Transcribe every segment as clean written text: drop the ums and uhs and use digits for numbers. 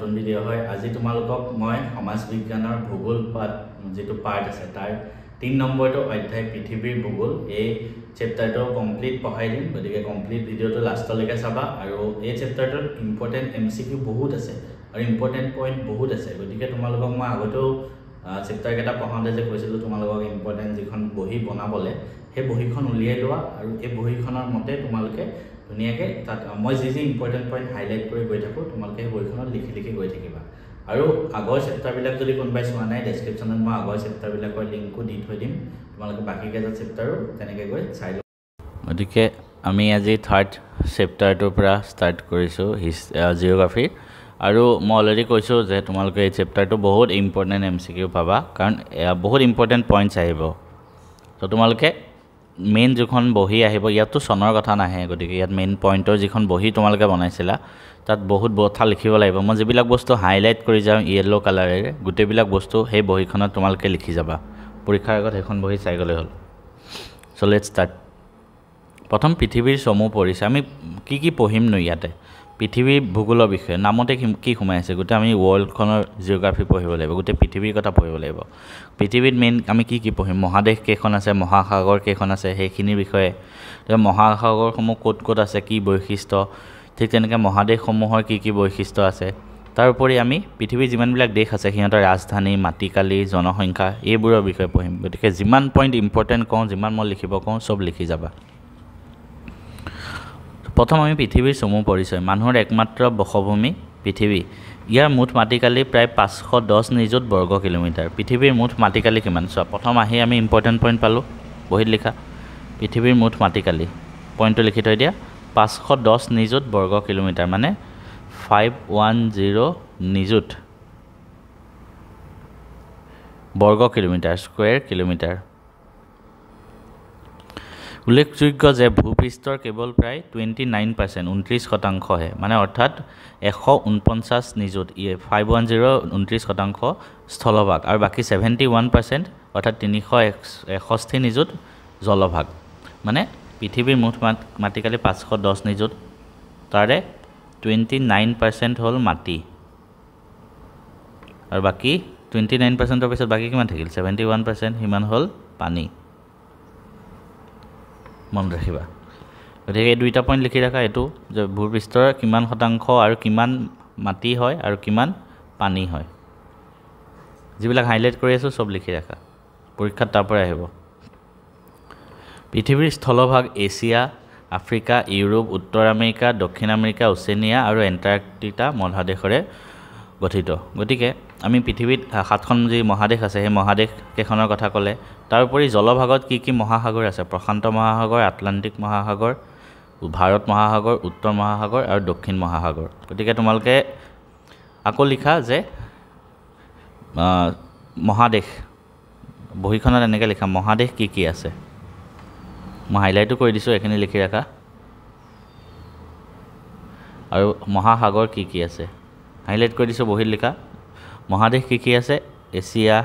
নতুন ভিডিঅ' হয় আজি তোমালোকক মই সমাজ বিজ্ঞানৰ ভূগোল যেটো পাৰ্ট আছে তাৰ 3 নম্বৰটো অধ্যায় পৃথিৱীৰ ভূগোল এই চেপ্টাৰটো কমপ্লিট পঢ়াই দিম গতিকে কমপ্লিট ভিডিঅ'টো লাষ্টলৈকে চাবা আৰু এই চেপ্টাৰটোত ইম্পৰ্টেন্ট এমসিকিউ বহুত আছে আৰু ইম্পৰ্টেন্ট পইণ্ট বহুত আছে গতিকে তোমালোকক মই আগতেও চেপ্টাৰ কেটা পঢ়াওঁতে যে কৈছিলো তোমালোকক ইম্পৰ্টেন্ট যিখন বহি বনাবলে সেই বহিখন উলিয়াই লোৱা আৰু এই বহিখনৰ মতে তোমালোকে ধুনিয়াকে তাত মই যি ইম্পৰ্টেন্ট পইণ্ট হাইলাইট কৰি গৈ থাকো তোমালোকে বহিখনত লিখি গৈ থাকিবা আৰু আগৰ চেপ্টাৰ বিলাক যদি কোনবাই চোৱা নাই ডেসক্ৰিপচনত মই আগৰ চেপ্টাৰ বিলাকৰ লিংকো দি থৈ দিম তোমালোকে বাকি কেইটা চেপ্টাৰো তেনেকৈ গৈ চাই লও গতিকে আমি আজি থাৰ্ড চেপ্টাৰটোৰ পৰা ষ্টাৰ্ট কৰিছো জিওগ্ৰাফি আৰু মই অলৰেডি কৈছো যে তোমালোকে এই চেপ্টাৰটো বহুত ইম্পৰ্টেন্ট এমসিকিউ পাবা কাৰণ বহুত ইম্পৰ্টেন্ট পইণ্টছ আহিব তো তোমালোকে মেইন যখন বহি আহিব ইয়াতো সনৰ কথা নাহে গতিকে ইয়াত মেইন পইণ্টৰ যিখন বহি তোমালোকে বনাইছিলা তাত বহুত কথা লিখিব লাগিব মই যিবিলাক বস্তু হাইলাইট কৰি যাম ইয়েলো কালাৰেৰে গুটেবিলাক বস্তু সেই বহিখনত তোমালোকে লিখি যাবা পৰীক্ষাৰ আগত এখন বহি চাই গলে হ'ল সো লেটস ষ্টাৰ্ট প্ৰথম পৃথিৱীৰ চমু পৰিছে আমি কি পঢ়িম ন ইয়াতে পৃথিৱীৰ ভূগোলৰ বিষয়ে নামতে কি সোমাই আছে গোটে আমি ওয়াৰ্ল্ডখনৰ জিওগ্ৰাফি পঢ়িব লাগিব গোটে পৃথিৱীৰ কথা পঢ়িব লাগিব পৃথিৱীত মেইন আমি কি পঢ়িম মহাদেশ কেইখন আছে মহাসাগৰ কেইখন আছে সেইখিনিৰ বিষয়ে মহাসাগৰসমূহ ক'ত আছে কি বৈশিষ্ট্য ঠিক তেনেকৈ মহাদেশসমূহৰ কি বৈশিষ্ট্য আছে তাৰ উপৰি আমি পৃথিৱীৰ যিমানবিলাক দেশ আছে সিহঁতৰ ৰাজধানী মাটিকালি জনসংখ্যা এইবোৰৰ বিষয়ে পঢ়িম গতিকে যিমান পইণ্ট ইম্পৰ্টেন্ট কওঁ যিমান মই লিখিব কওঁ সব লিখি যাবা প্ৰথম আমি পৃথিৱীৰ চমু পৰিচয় মানুহৰ একমাত্ৰ বসভূমি পৃথিৱী ইয়াৰ মুঠ মাটিকালি প্ৰায় 510 নিযুত বৰ্গ কিলোমিটাৰ পৃথিৱীৰ মুঠ মাটিকালি কিমান চোৱা প্ৰথম আহি আমি ইম্পৰ্টেন্ট পইণ্ট পালো বহিত লিখা পৃথিৱীৰ মুঠ মাটিকালি পইণ্টটো লিখি থৈ দিয়া 510 নিযুত বৰ্গ কিলোমিটাৰ মানে 510 নিযুত বৰ্গ কিলোমিটাৰ স্কয়াৰ কিলোমিটাৰ উল্লেখযোগ্য যে ভূপৃষ্ঠৰ কেৱল প্ৰায় 29% 29% হে মানে অৰ্থাৎ 149 নিযুত 510 স্থলভাগ আৰু বাকি 71% অৰ্থাৎ 361 নিযুত জলভাগ মানে পৃথিৱীৰ মুঠ মাটিকালি 510 নিযুত তাৰে 29% হল মাটি আৰু বাকি 29% পিছত বাকি কিমান থাকিল 71% হিমান হল পানী মন ৰাখিবা গতিকে এই দুইটা পইণ্ট লিখি ৰাখা এটো যে ভূপৃষ্ঠৰ কিমান শতাংশ আৰু কিমান মাটি হয় আৰু কিমান পানী হয় যিবিলাক হাইলাইট কৰি আছো সব লিখি ৰাখা পৰীক্ষাত তাৰ পৰা আহিব পৃথিৱীৰ স্থলভাগ এছিয়া আফ্ৰিকা ইউৰোপ উত্তৰ আমেৰিকা দক্ষিণ আমেৰিকা ওচেনিয়া আৰু এণ্টাৰ্কটিকা মহাদেশৰে গঠিত গতিকে আমি পৃথিৱীত সাতখন যি মহাদেশ আছে সেই মহাদেশ কেখনৰ কথা ক'লে তাৰ উপৰি জলভাগত কি মহাসাগৰ আছে প্ৰশান্ত মহাসাগৰ আটলান্টিক মহাসাগৰ ভাৰত মহাসাগৰ উত্তৰ মহাসাগৰ আৰু দক্ষিণ মহাসাগৰ গতিকে তোমালোকে আকৌ লিখা যে মহাদেশ বহিখনত এনেকৈ লিখা মহাদেশ কি আছে মই হাইলাইটটো কৰি দিছো এখিনি লিখি ৰাখা আৰু মহাসাগৰ কি আছে হাইলাইট কৰি দিছো বহিত লিখা মহাদেশ কি আছে এছিয়া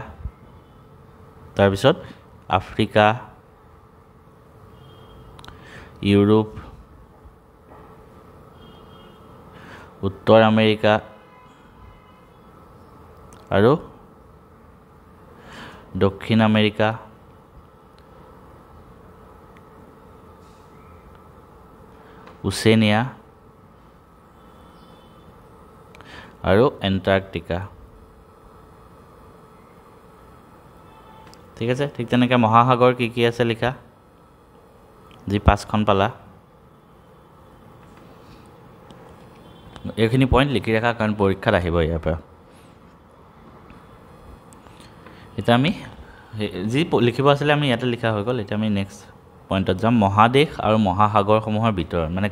তাৰ পিছত আফ্ৰিকা ইউৰোপ উত্তৰ আমেৰিকা আৰু দক্ষিণ আমেৰিকা ওচেনিয়া আৰু এণ্টাৰ্কটিকা ঠিক আছে ঠিক তেনেকৈ মহাসাগৰ কি আছে লিখা যি পাঁচখন পালা এইখিনি পইণ্ট লিখি ৰাখা কাৰণ পৰীক্ষাত আহিব ইয়াৰ পৰা এটা আমি যি লিখিব আছিল আমি ইয়াতে লিখা হৈ গ'ল এটা আমি নেক্সট পইণ্টত যাম মহাদেশ আৰু মহাসাগৰসমূহৰ ভিতৰত মানে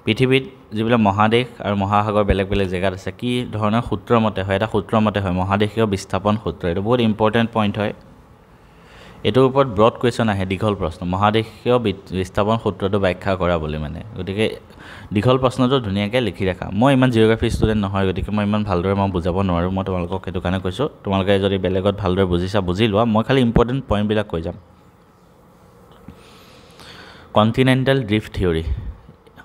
পৃথিৱীত যিবিলাক মহাদেশ আৰু মহাসাগৰ বেলেগ জেগাত আছে কি ধৰণৰ সূত্ৰৰ মতে হয় এটা সূত্ৰৰ মতে হয় মহাদেশীয় বিস্থাপন সূত্ৰ এটা বহুত ইম্পৰ্টেন্ট পইণ্ট হয় এটোৰ ওপৰত ব্ৰড কোৱেশ্চন আহে দীঘল প্ৰশ্ন মহাদেশীয় বিস্থাপন সূত্ৰটো ব্যাখ্যা কৰা বুলি মানে গতিকে দীঘল প্ৰশ্নটো ধুনিয়াকৈ লিখি ৰাখা মই ইমান জিওগ্ৰাফি ষ্টুডেন্ট নহয় গতিকে মই ইমান ভালদৰে মই বুজাব নোৱাৰো মই তোমালোকক সেইটো কাৰণে কৈছো তোমালোকে যদি বেলেগত ভালদৰে বুজিছা বুজি লোৱা মই খালি ইম্পৰ্টেন্ট পইণ্ট বিলাক কৈ যাম কন্টিনেন্টাল ড্ৰিফ্ট থিওৰি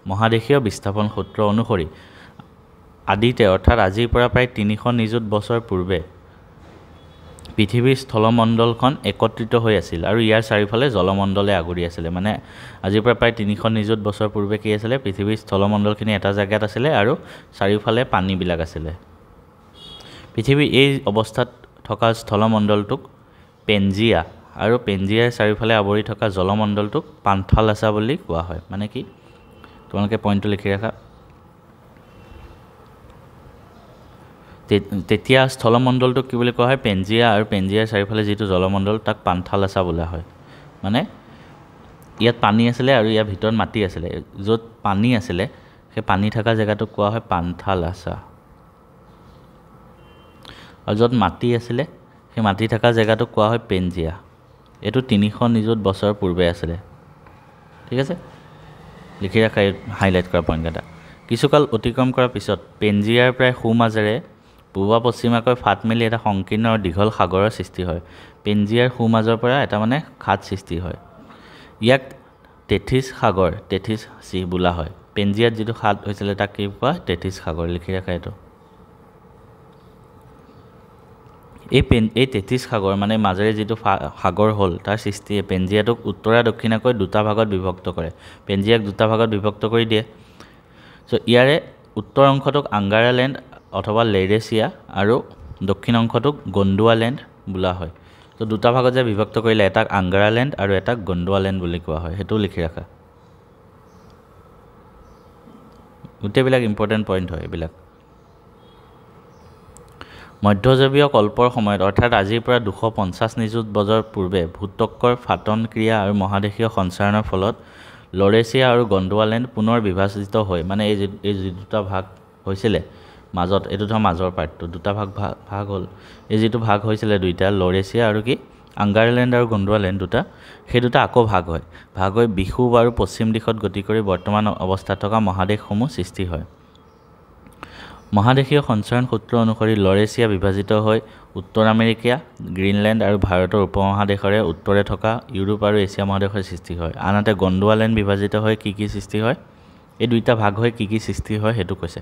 মহাদেশীয় বিস্থাপন সূত্ৰ অনুসৰি আদিতে অৰ্থাৎ আজিৰ পৰা প্ৰায় 300 নিযুত বছৰ পূৰ্বে পৃথিৱীৰ স্থলমণ্ডলখন একত্ৰিত হৈ আছিল আৰু ইয়াৰ চাৰিওফালে জলমণ্ডলে আগুৰি আছিলে মানে আজিৰ পৰা প্ৰায় 300 নিযুত বছৰ পূৰ্বে কি আছিলে পৃথিৱীৰ স্থলমণ্ডলখিনি এটা জায়গাত আছিলে আৰু চাৰিওফালে পানীবিলাক আছিলে পৃথিৱীৰ এই অৱস্থাত থকা স্থলমণ্ডলটোক পেনজিয়া আৰু পেনজিয়াৰ চাৰিওফালে আৱৰি থকা জলমণ্ডলটোক পান্থালাছা বুলি কোৱা হয় মানে কি তোমালোকে পইণ্টটো লিখি ৰাখা তেতিয়া স্থলমণ্ডলটোক কি বুলি কোৱা হয় পেনজিয়া আৰু পেনজিয়াৰ চাৰিওফালে যিটো জলমণ্ডল তাক পান্থালাছা বোলা হয় মানে ইয়াত পানী আছিলে আৰু ইয়াৰ ভিতৰত মাটি আছিলে য'ত পানী আছিলে সেই পানী থকা জেগাটোক কোৱা হয় পান্থালাছা আৰু য'ত মাটি আছিলে সেই মাটি থকা জেগাটোক কোৱা হয় পেনজিয়া এইটো 300 নিযুত বছৰ পূৰ্বে আছিলে ঠিক আছে লিখি ৰাখা হাইলাইট কৰা পইণ্টকেইটা কিছুকাল অতিক্ৰম কৰাৰ পিছত পেনজিয়াৰ প্ৰায় সোঁমাজেৰে পূৰ্ব পশ্চিমাকৈ ফাট মেলি এটা সংকীৰ্ণ আৰু দীঘল সাগৰৰ সৃষ্টি হয় পেনজিয়াৰ সোঁমাজৰ পৰা এটা মানে খাট সৃষ্টি হয় ইয়াক তেথিছ সাগৰ তেথিছ চি বোলা হয় পেনজিয়াত যিটো খাট হৈছিলে তাক কি কোৱা তেথিছ সাগৰ লিখি ৰাখা এইটো এই তেথিছ সাগৰ মানে মাজেৰে যিটো সাগৰ হ'ল তাৰ সৃষ্টিয়ে পেনজিয়াটোক উত্তৰা দক্ষিণাকৈ দুটা ভাগত বিভক্ত কৰে পেনজিয়াক দুটা ভাগত বিভক্ত কৰি দিয়ে চ' ইয়াৰে উত্তৰ অংশটোক আংগাৰালেণ্ড অথবা লেৰেচিয়া আৰু দক্ষিণ অংশটোক গণ্ডুৱালেণ্ড বোলা হয় তো দুটা ভাগত যে বিভক্ত কৰিলে এটাক আংগাৰালেণ্ড আৰু এটাক গণ্ডুৱালেণ্ড বুলি কোৱা হয় সেইটো লিখি ৰাখা গোটেইবিলাক ইম্পৰ্টেণ্ট পইণ্ট হয় এইবিলাক মধ্যজীৱীয় কল্পৰ সময়ত অৰ্থাৎ আজিৰ পৰা 250 নিযুত বছৰ পূৰ্বে ভূত্বকৰ ফাটন ক্ৰিয়া আৰু মহাদেশীয় সঞ্চাৰণৰ ফলত লৰেচিয়া আৰু গণ্ডুৱালেণ্ড পুনৰ বিভাজিত হয় মানে এই দুটা ভাগ হৈছিলে মাজত এইটো ধৰ মাজৰ পাৰ্টটো দুটা ভাগ হ'ল এই যিটো ভাগ হৈছিলে দুইটা লৰেচিয়া আৰু কি আংগাৰলেণ্ড আৰু গণ্ডুৱালেণ্ড দুটা সেই দুটা আকৌ ভাগ হয় ভাগ হৈ বিষুৱ আৰু পশ্চিম দিশত গতি কৰি বৰ্তমান অৱস্থাত থকা মহাদেশসমূহ সৃষ্টি হয় মহাদেশীয় সঞ্চাৰণ সূত্ৰ অনুসৰি লৰেচিয়া বিভাজিত হৈ উত্তৰ আমেৰিকা গ্ৰীণলেণ্ড আৰু ভাৰতৰ উপমহাদেশৰে উত্তৰে থকা ইউৰোপ আৰু এছিয়া মহাদেশৰ সৃষ্টি হয় আনহাতে গণ্ডুৱালেণ্ড বিভাজিত হৈ কি সৃষ্টি হয় এই দুইটা ভাগ হৈ কি সৃষ্টি হয় সেইটো কৈছে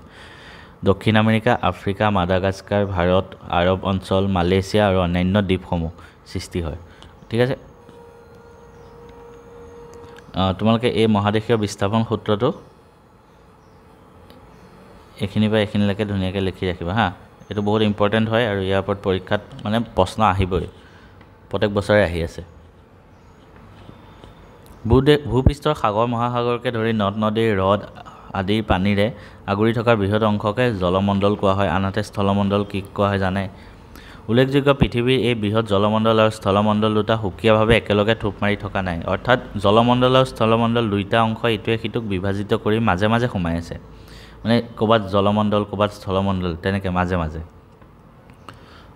দক্ষিণ আমেৰিকা আফ্ৰিকা মাডাগাস্কাৰ ভাৰত আৰৱ অঞ্চল মালয়েছিয়া আৰু অন্যান্য দ্বীপসমূহ সৃষ্টি হয় ঠিক আছে তোমালোকে এই মহাদেশীয় বিস্থাপন সূত্ৰটো এইখিনি বা এইখিনিলৈকে ধুনীয়াকৈ লিখি ৰাখিবা হা এইটো বহুত ইম্পৰ্টেণ্ট হয় আৰু ইয়াৰ ওপৰত পৰীক্ষাত মানে প্ৰশ্ন আহিবই প্ৰত্যেক বছৰে আহি আছে ভূপৃষ্ঠৰ সাগৰ মহাসাগৰকে ধৰি নদ নদীৰ হ্ৰদ আদিৰ পানীৰে আগুৰি থকা বৃহৎ অংশকে জলমণ্ডল কোৱা হয় আনহাতে স্থলমণ্ডল কি কোৱা হয় জানে উল্লেখযোগ্য পৃথিৱীৰ এই বৃহৎ জলমণ্ডল আৰু স্থলমণ্ডল দুটা সুকীয়াভাৱে একেলগে থোপ মাৰি থকা নাই অৰ্থাৎ জলমণ্ডল আৰু স্থলমণ্ডল দুইটা অংশ ইটোৱে সিটোক বিভাজিত কৰি মাজে মাজে সোমাই আছে মানে ক'ৰবাত জলমণ্ডল ক'ৰবাত স্থলমণ্ডল তেনেকৈ মাজে মাজে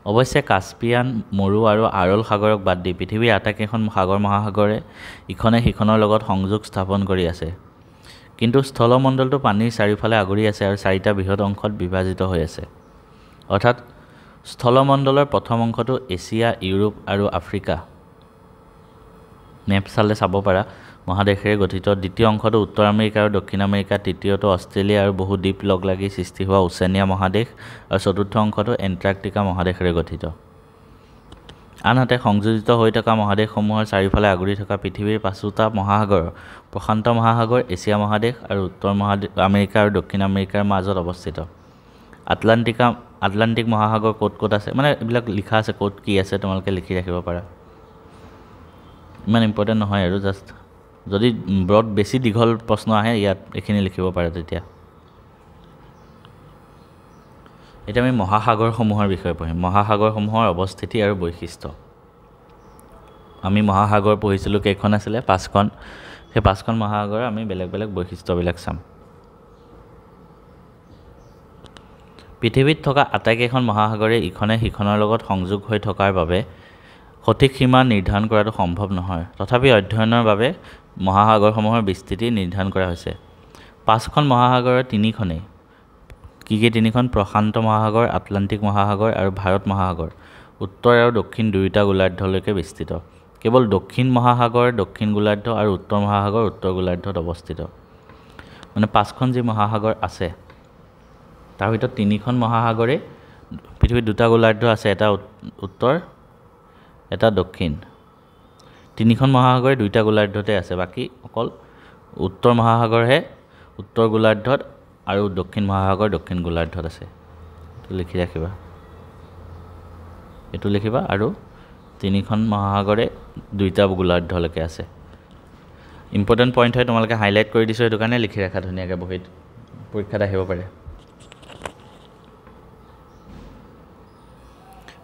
অৱশ্যে কাস্পিয়ান মৰু আৰু আৰল সাগৰক বাদ দি পৃথিৱীৰ আটাইকেইখন সাগৰ মহাসাগৰে ইখনে সিখনৰ লগত সংযোগ স্থাপন কৰি আছে কিন্তু স্থলমণ্ডলটো পানীৰ চাৰিওফালে আগুৰি আছে আৰু চাৰিটা বৃহৎ অংশত বিভাজিত হৈ আছে অৰ্থাৎ স্থলমণ্ডলৰ প্ৰথম অংশটো এছিয়া ইউৰোপ আৰু আফ্ৰিকা মেপ চালে চাব পাৰা মহাদেশেৰে গঠিত দ্বিতীয় অংশটো উত্তৰ আমেৰিকা আৰু দক্ষিণ আমেৰিকা তৃতীয়টো অষ্ট্ৰেলিয়া আৰু বহু দ্বীপ লগ লাগি সৃষ্টি হোৱা ওচেনিয়া মহাদেশ আৰু চতুৰ্থ অংশটো এণ্টাৰ্কটিকা মহাদেশেৰে গঠিত আনহাতে সংযোজিত হৈ থকা মহাদেশসমূহৰ চাৰিওফালে আগুৰি থকা পৃথিৱীৰ পাঁচোটা মহাসাগৰ প্ৰশান্ত মহাসাগৰ এছিয়া মহাদেশ আৰু উত্তৰ আমেৰিকা আৰু দক্ষিণ আমেৰিকাৰ মাজত অৱস্থিত আটলাণ্টিক মহাসাগৰ ক'ত আছে মানে এইবিলাক লিখা আছে ক'ত কি আছে তোমালোকে লিখি ৰাখিব পাৰা ইমান ইম্পৰ্টেণ্ট নহয় আৰু জাষ্ট যদি ব্ৰড বেছি দীঘল প্ৰশ্ন আহে ইয়াত এইখিনি লিখিব পাৰে তেতিয়া এতিয়া আমি মহাসাগৰসমূহৰ বিষয়ে পঢ়িম মহাসাগৰসমূহৰ অৱস্থিতি আৰু বৈশিষ্ট্য আমি মহাসাগৰ পঢ়িছিলোঁ কেইখন আছিলে 5খন সেই 5খন মহাসাগৰৰ আমি বেলেগ বেলেগ বৈশিষ্ট্যবিলাক চাম পৃথিৱীত থকা আটাইকেইখন মহাসাগৰে ইখনে সিখনৰ লগত সংযোগ হৈ থকাৰ বাবে সঠিক সীমা নিৰ্ধাৰণ কৰাটো সম্ভৱ নহয় তথাপি অধ্যয়নৰ বাবে মহাসাগৰসমূহৰ বিস্তৃতি নিৰ্ধাৰণ কৰা হৈছে 5খন মহাসাগৰৰ 3খনেই কি তিনিখন প্ৰশান্ত মহাসাগৰ আটলাণ্টিক মহাসাগৰ আৰু ভাৰত মহাসাগৰ উত্তৰ আৰু দক্ষিণ দুয়োটা গোলাৰ্ধলৈকে বিস্তৃত কেৱল দক্ষিণ মহাসাগৰ দক্ষিণ গোলাৰ্ধ আৰু উত্তৰ মহাসাগৰ উত্তৰ গোলাৰ্ধত অৱস্থিত মানে 5খন যি মহাসাগৰ আছে তাৰ ভিতৰত তিনিখন মহাসাগৰে পৃথিৱীত দুটা গোলাৰ্ধ আছে এটা উত্তৰ এটা দক্ষিণ তিনিখন মহাসাগৰে দুইটা গোলাৰ্ধতে আছে বাকি অকল উত্তৰ মহাসাগৰহে উত্তৰ গোলাৰ্ধত আৰু দক্ষিণ মহাসাগৰ দক্ষিণ গোলাৰ্ধত আছে তো লিখি ৰাখিবা এটো লিখিবা আৰু তিনিখন মহাসাগৰে দুইটা গোলাৰ্ধলৈকে আছে ইম্পৰ্টেন্ট পইণ্ট হয় তোমালোকে হাইলাইট কৰি দিছো এটো কাৰণে লিখি ৰাখা ধুনীয়াকৈ বহিত পৰীক্ষাত আহিব পাৰে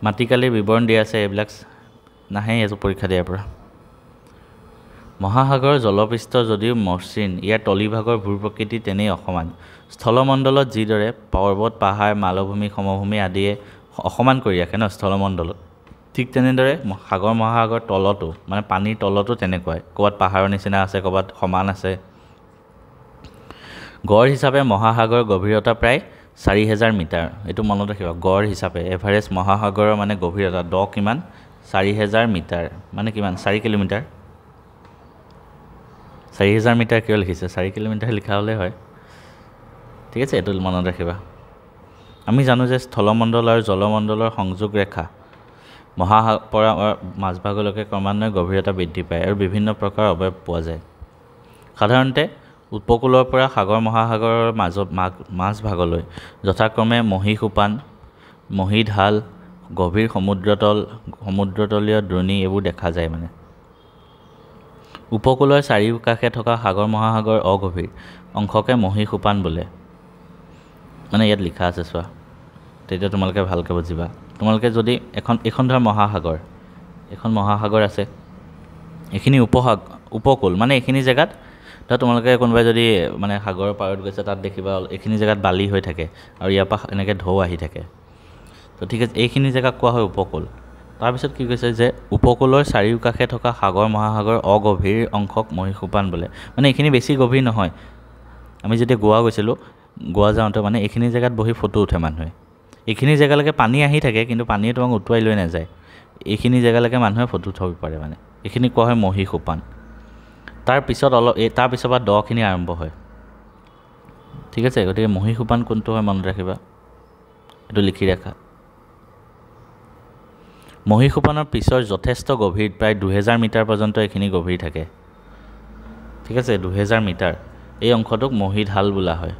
মাটিকালিৰ বিৱৰণ দিয়া আছে এইবিলাক নাহে এটো পৰীক্ষা দিয়াৰ পৰা মহাসাগৰৰ জলপৃষ্ঠ যদিও মসৃণ ইয়াৰ তলিভাগৰ ভূপ্ৰকৃতি তেনেই অসমান স্থলমণ্ডলত যিদৰে পৰ্বত পাহাৰ মালভূমি সমভূমি আদিয়ে অসমান কৰি ৰাখে ন স্থলমণ্ডলত ঠিক তেনেদৰে সাগৰ মহাসাগৰ তলতো মানে পানীৰ তলতো তেনেকুৱাই ক'বাত পাহাৰৰ নিচিনা আছে ক'বাত সমান আছে গড় হিচাপে মহাসাগৰৰ গভীৰতা প্ৰায় 4000 মিটাৰ এটো মনত ৰাখিবা গড় হিচাপে এভাৰেজ মহাসাগৰৰ মানে গভীৰতা দ কিমান 4000 মিটাৰ মানে কিমান 4 কিলোমিটাৰ 4000 মিটাৰ কিয় লিখিছে 4 কিলোমিটাৰ লিখা হলে হয় ঠিক আছে এটো মনত ৰাখিবা আমি জানো যে স্থলমণ্ডল আৰু জলমণ্ডলৰ সংযোগ ৰেখা মহাসাগৰৰ মাজভাগলৈকে ক্ৰমান্বয়ে গভীৰতা বৃদ্ধি পায় আৰু বিভিন্ন প্ৰকাৰ অৱয়ব পোৱা যায় সাধাৰণতে উপকূলৰ পৰা সাগৰ মহাসাগৰৰ মাজভাগলৈ যথাক্ৰমে মহীসোপান মহীঢাল গভীৰ সমুদ্ৰতলীয় দ্ৰোণী এইবোৰ দেখা যায় মানে উপকূলৰ চাৰিওকাষে থকা সাগৰ মহাসাগৰ অগভীৰ অংশকে মহীসোপান বোলে মানে ইয়াত লিখা আছে চোৱা তেতিয়া তোমালোকে ভালকৈ বুজিবা তোমালোকে যদি এখন ধৰ মহাসাগৰ আছে এখিনি উপকূল মানে এখিনি জায়গাত তা তোমালোকে কোনবাই যদি মানে সাগৰৰ পাৰত গৈছে তাত দেখিবা এখিনি জায়গাত বালি হৈ থাকে আৰু ইয়াৰ পৰা এনেকৈ ঢৌ আহি থাকে তো ঠিক আছে এইখিনি জায়গা কোৱা হয় উপকূল তাৰ পিছত কি কৈছে যে উপকূলৰ চাৰিওকাষে থকা সাগৰ মহাসাগৰ অগভীৰ অংশক মহীসোপান বোলে মানে এখিনি বেছি গভীৰ নহয় আমি যেতিয়া গোৱা গৈছিলো গোৱা যাওঁতে মানে এখিনি জায়গাত বহি ফটো উঠে মানুহে এখিনি জায়গালৈকে পানী আহি থাকে কিন্তু পানীয়ে তোমাক উটুৱাই লৈ নাযায় এখিনি জায়গালৈকে মানুহে ফটো উঠাব পাৰে মানে এখিনি কোৱা হয় মহীসোপান তাৰ পিছত তাৰ পিছৰ পৰা দখিনি আৰম্ভ হয় ঠিক আছে গতিকে মহীসোপান কোনটো হয় মনত ৰাখিবা এটো লিখি ৰাখা মহীসোপানৰ পিছৰ যথেষ্ট গভীৰ প্ৰায় 2000 মিটাৰ পৰ্যন্ত এখিনি গভীৰ থাকে ঠিক আছে 2000 মিটাৰ এই অংশটোক মহীঢাল বোলা হয়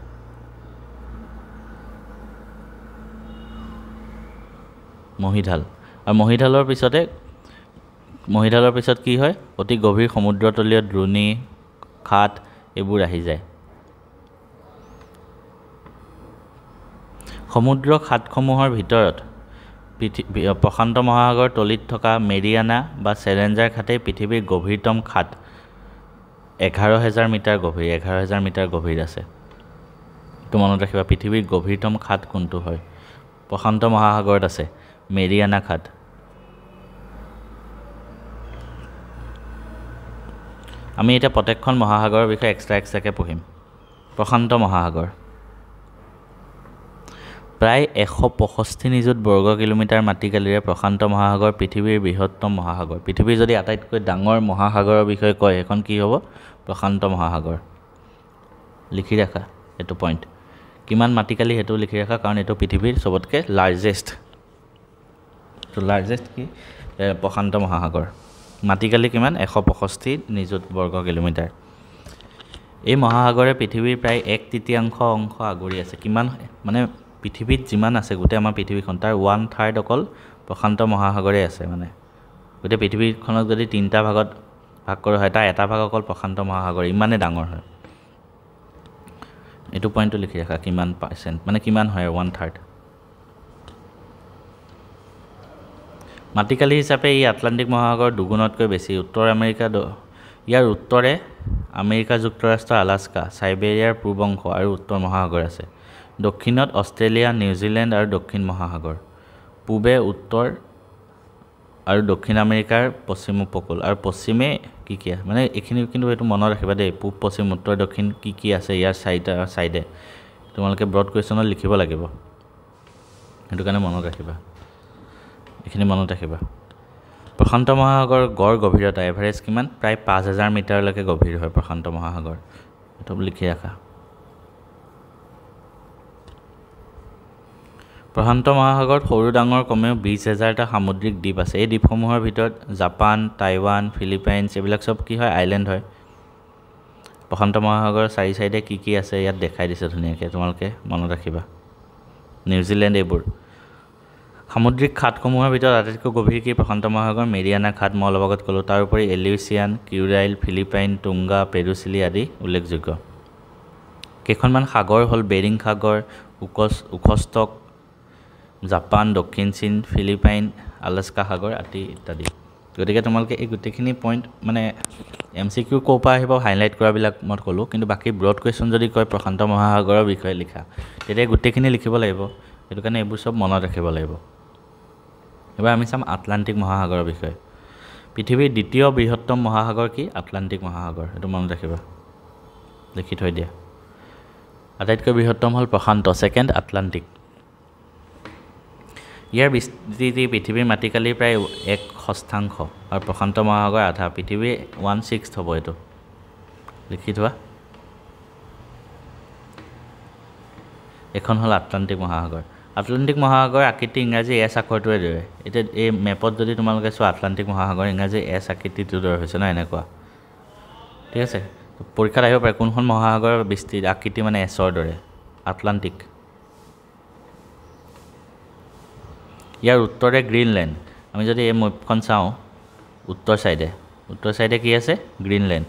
মহীঢাল আৰু মহীঢালৰ পিছত কি হয় অতি গভীৰ সমুদ্ৰতলীয় দ্ৰোণী খাট এইবোৰ আহি যায় সমুদ্ৰ খাটসমূহৰ ভিতৰত প্ৰশান্ত মহাসাগৰ তলিত থকা মেৰিয়ানা বা চেলেঞ্জাৰ খাটেই পৃথিৱীৰ গভীৰতম খাট 11000 মিটাৰ গভীৰ 11000 মিটাৰ গভীৰ আছে তো মনত ৰাখিবা পৃথিৱীৰ গভীৰতম খাট কোনটো হয় প্ৰশান্ত মহাসাগৰত আছে মেৰিয়ানা খাট আমি এটা প্ৰত্যেকখন মহাসাগৰৰ বিষয়ে এক্সট্ৰাকে পঢ়িম প্ৰশান্ত মহাসাগৰ প্ৰায় 165 নিযুত বৰ্গ কিলোমিটাৰ মাটিকালিৰে প্ৰশান্ত মহাসাগৰ পৃথিৱীৰ বৃহত্তম মহাসাগৰ পৃথিৱীৰ যদি আটাইতকৈ ডাঙৰ মহাসাগৰৰ বিষয়ে কয় এখন কি হ'ব প্ৰশান্ত মহাসাগৰ লিখি ৰাখা এটো পইণ্ট কিমান মাটিকালি হেতু লিখি ৰাখা কাৰণ এটো পৃথিৱীৰ সবতকে লাৰ্জেষ্ট কি প্ৰশান্ত মহাসাগৰ মাটিকালি কিমান 165 নিযুত বৰ্গ কিলোমিটাৰ এই মহাসাগৰে পৃথিৱীৰ প্ৰায় 1/3 অংশ আগুৰি আছে কিমান মানে পৃথিৱীত যিমান আছে গোটেই আমাৰ পৃথিৱীখন তাৰ 1/3 অকল প্ৰশান্ত মহাসাগৰে আছে মানে গোটেই পৃথিৱীখনক যদি তিনটা ভাগত ভাগ কৰা হয় তাৰ এটা ভাগ অকল প্ৰশান্ত মহাসাগৰ ইমানে ডাঙৰ হয় এটো পইণ্টটো লিখি ৰাখা কিমান পাৰ্চেন্ট মানে কিমান হয় 1/3 মাটিকালি হিচাপে ই আটলান্টিক মহাসাগৰ দুগুণতকৈ বেছি ইয়াৰ উত্তৰে আমেৰিকা যুক্তৰাষ্ট্ৰ আলাস্কা সাইবেৰিয়াৰ পূব অংশ আৰু উত্তৰ মহাসাগৰ আছে দক্ষিণত অষ্ট্ৰেলিয়া নিউজিলেণ্ড আৰু দক্ষিণ মহাসাগৰ পূবে উত্তৰ আৰু দক্ষিণ আমেৰিকাৰ পশ্চিম উপকূল আৰু পশ্চিমে কি মানে এখিনি কিন্তু এটো মনত ৰাখিবা দেই পূব পশ্চিম উত্তৰ দক্ষিণ কি আছে ইয়াৰ সাইডে তোমালোকে ব্ৰড কোৱেশ্চনত লিখিব লাগিব এটো কাৰণে মনত ৰাখিবা এখিনি মনত ৰাখিবা প্ৰশান্ত মহাসাগৰ গড় গভীৰতা এভাৰেজ কিমান প্ৰায় 5000 মিটাৰলৈকে গভীৰ হয় প্ৰশান্ত মহাসাগৰ এটো লিখি ৰাখা প্ৰশান্ত মহাসাগৰত সৰু ডাঙৰ কমেও 20,000টা সামুদ্ৰিক দ্বীপ আছে। এই দ্বীপসমূহৰ ভিতৰত জাপান, টাইৱান, ফিলিপাইনছ এইবিলাক চব কি হয় আইলেণ্ড হয়। প্ৰশান্ত মহাসাগৰৰ চাৰি চাইডে কি আছে ইয়াত দেখাই দিছে ধুনীয়াকৈ, তোমালোকে মনত ৰাখিবা। নিউজিলেণ্ড এইবোৰ। সামুদ্ৰিক খাটসমূহৰ ভিতৰত আটাইতকৈ গভীৰ কি? প্ৰশান্ত মহাসাগৰ, মেৰিয়ানা খাট মই অলপ আগত ক'লোঁ। তাৰোপৰি এলিউচিয়ান, কিউৰাইল, ফিলিপাইন, টুংগা, পেৰুচিলি আদি উল্লেখযোগ্য। কেইখনমান সাগৰ হ'ল বেৰিং সাগৰ, ওখষ্টক, জাপান, দক্ষিণ চীন, ফিলিপাইন, আলাস্কা সাগৰ আদি ইত্যাদি। গতিকে তোমালোকে এই গোটেইখিনি পইণ্ট মানে MCQ ক'ৰ পৰা আহিব হাইলাইট কৰাবিলাক মই ক'লোঁ, কিন্তু বাকী ব্ৰড কুৱেশ্যন যদি কয় প্ৰশান্ত মহাসাগৰৰ বিষয়ে লিখা, তেতিয়া গোটেইখিনি লিখিব লাগিব। সেইটো কাৰণে এইবোৰ চব মনত ৰাখিব লাগিব। এবাৰ আমি চাম আটলাণ্টিক মহাসাগৰৰ বিষয়ে। পৃথিৱীৰ দ্বিতীয় বৃহত্তম মহাসাগৰ কি? আটলাণ্টিক মহাসাগৰ। সেইটো মনত ৰাখিবা, লিখি থৈ দিয়া। আটাইতকৈ বৃহত্তম হ'ল প্ৰশান্ত, ছেকেণ্ড আটলাণ্টিক। ইয়াৰ বিস্তৃতি পৃথিৱীৰ মাটিকালিৰ প্ৰায় 1/6 আৰু প্ৰশান্ত মহাসাগৰ আধা। পৃথিৱীৰ 1/6 হ'ব এইটো, লিখি থোৱা। এখন হ'ল আটলাণ্টিক মহাসাগৰ। আটলাণ্টিক মহাসাগৰ আকৃতি ইংৰাজী এছ আখৰটোৱে দৰে। এতিয়া এই মেপত যদি তোমালোকে চোৱা আটলাণ্টিক মহাসাগৰ ইংৰাজী এছ আকৃতিটোৰ দৰে হৈছে ন, এনেকুৱা। ঠিক আছে, পৰীক্ষাত আহিব পাৰে কোনখন মহাসাগৰৰ বিস্তৃতি আকৃতি মানে এছৰ দৰে? আটলাণ্টিক। ইয়াৰ উত্তৰে গ্ৰীণলেণ্ড। আমি যদি এই মেপখন চাওঁ উত্তৰ চাইডে কি আছে? গ্ৰীণলেণ্ড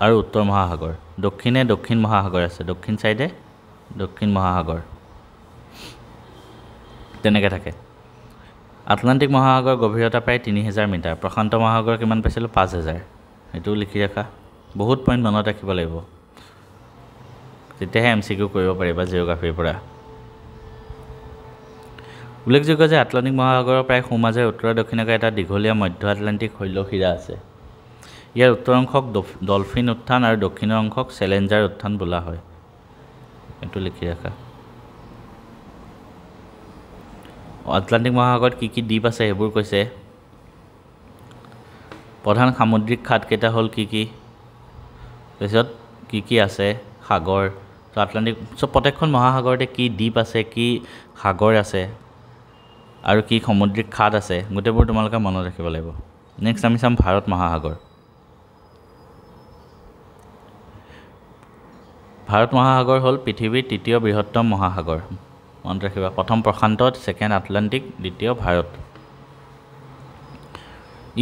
আৰু উত্তৰ মহাসাগৰ। দক্ষিণে দক্ষিণ মহাসাগৰ আছে, দক্ষিণ চাইডে দক্ষিণ মহাসাগৰ, তেনেকৈ থাকে। আটলাণ্টিক মহাসাগৰ গভীৰতা প্ৰায় 3000 মিটাৰ। প্ৰশান্ত মহাসাগৰ কিমান পাইছিলোঁ? 5000। সেইটোও লিখি ৰাখা। বহুত পইণ্ট মনত ৰাখিব লাগিব, তেতিয়াহে MCQ কৰিব পাৰিবা জিঅ'গ্ৰাফীৰ পৰা। উল্লেখযোগ্য যে আটলাণ্টিক মহাসাগৰৰ প্ৰায় সোঁমাজে উত্তৰ দক্ষিণকৈ এটা দীঘলীয়া মধ্য আটলাণ্টিক শৈলশিৰা আছে। ইয়াৰ উত্তৰ অংশক ডলফিন উত্থান আৰু দক্ষিণৰ অংশক চেলেঞ্জাৰ উত্থান বোলা হয়। এইটো লিখি ৰাখা। আটলাণ্টিক মহাসাগৰত কি দ্বীপ আছে সেইবোৰ কৈছে। প্ৰধান সামুদ্ৰিক খাটকেইটা হ'ল কি? তাৰপিছত কি আছে? সাগৰ। তো আটলাণ্টিক চব প্ৰত্যেকখন মহাসাগৰতে কি দ্বীপ আছে, কি সাগৰ আছে আৰু কি সামুদ্ৰিক খাট আছে, গোটেইবোৰ তোমালোকে মনত ৰাখিব লাগিব। নেক্সট আমি চাম ভাৰত মহাসাগৰ। ভাৰত মহাসাগৰ হ'ল পৃথিৱীৰ তৃতীয় বৃহত্তম মহাসাগৰ। মনত ৰাখিবা, প্ৰথম প্ৰশান্ত, ছেকেণ্ড আটলাণ্টিক, দ্বিতীয় ভাৰত।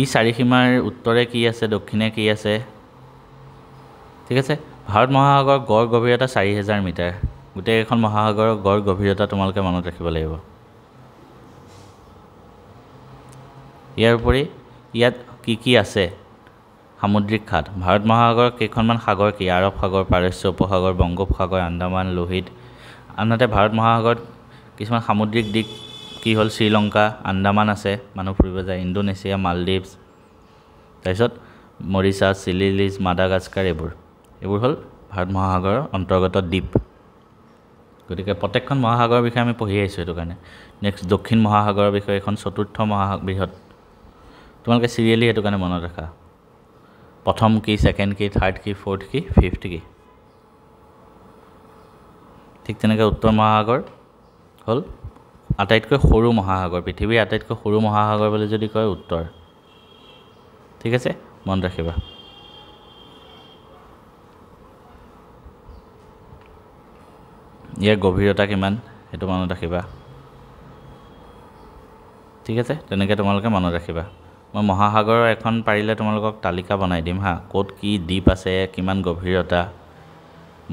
ই চাৰিসীমাৰ উত্তৰে কি আছে, দক্ষিণে কি আছে? ঠিক আছে, ভাৰত মহাসাগৰ গড় গভীৰতা 4000 মিটাৰ। গোটেইকেইখন মহাসাগৰৰ গড় গভীৰতা তোমালোকে মনত ৰাখিব লাগিব। ইয়াৰ উপৰি ইয়াত কি আছে? সামুদ্ৰিক খাট। ভাৰত মহাসাগৰৰ কেইখনমান সাগৰ কি? আৰৱ সাগৰ, পাৰস্য উপসাগৰ, বংগোপসাগৰ, আন্দামান, লোহিত। আনহাতে ভাৰত মহাসাগৰত কিছুমান সামুদ্ৰিক দ্বীপ কি হ'ল? শ্ৰীলংকা, আন্দামান আছে, মানুহ ফুৰিব যায়, ইণ্ডোনেছিয়া, মালদ্বীপছ, তাৰপিছত মৰিছাছ, চিলিলিজ, মাডাগাস্কাৰ, এইবোৰ হ'ল ভাৰত মহাসাগৰৰ অন্তৰ্গত দ্বীপ। গতিকে প্ৰত্যেকখন মহাসাগৰৰ বিষয়ে আমি পঢ়ি আহিছোঁ, সেইটো কাৰণে। নেক্সট দক্ষিণ মহাসাগৰৰ বিষয়ে, এখন চতুৰ্থ বৃহৎ। তোমালোকে চিৰিয়েলি সেইটো কাৰণে মনত ৰাখা, প্ৰথম কি, ছেকেণ্ড কি, থাৰ্ড কি, ফ'ৰ্থ কি, ফিফ্থ কি। ঠিক তেনেকৈ উত্তৰ মহাসাগৰ হ'ল আটাইতকৈ সৰু মহাসাগৰ। পৃথিৱীৰ আটাইতকৈ সৰু মহাসাগৰ বুলি যদি কয় উত্তৰ। ঠিক আছে, মনত ৰাখিবা। ইয়াৰ গভীৰতা কিমান সেইটো মনত ৰাখিবা। ঠিক আছে, তেনেকৈ তোমালোকে মনত ৰাখিবা। মই মহাসাগৰৰ এখন পাৰিলে তোমালোকক তালিকা বনাই দিম হা, ক'ত কি দ্বীপ আছে, কিমান গভীৰতা,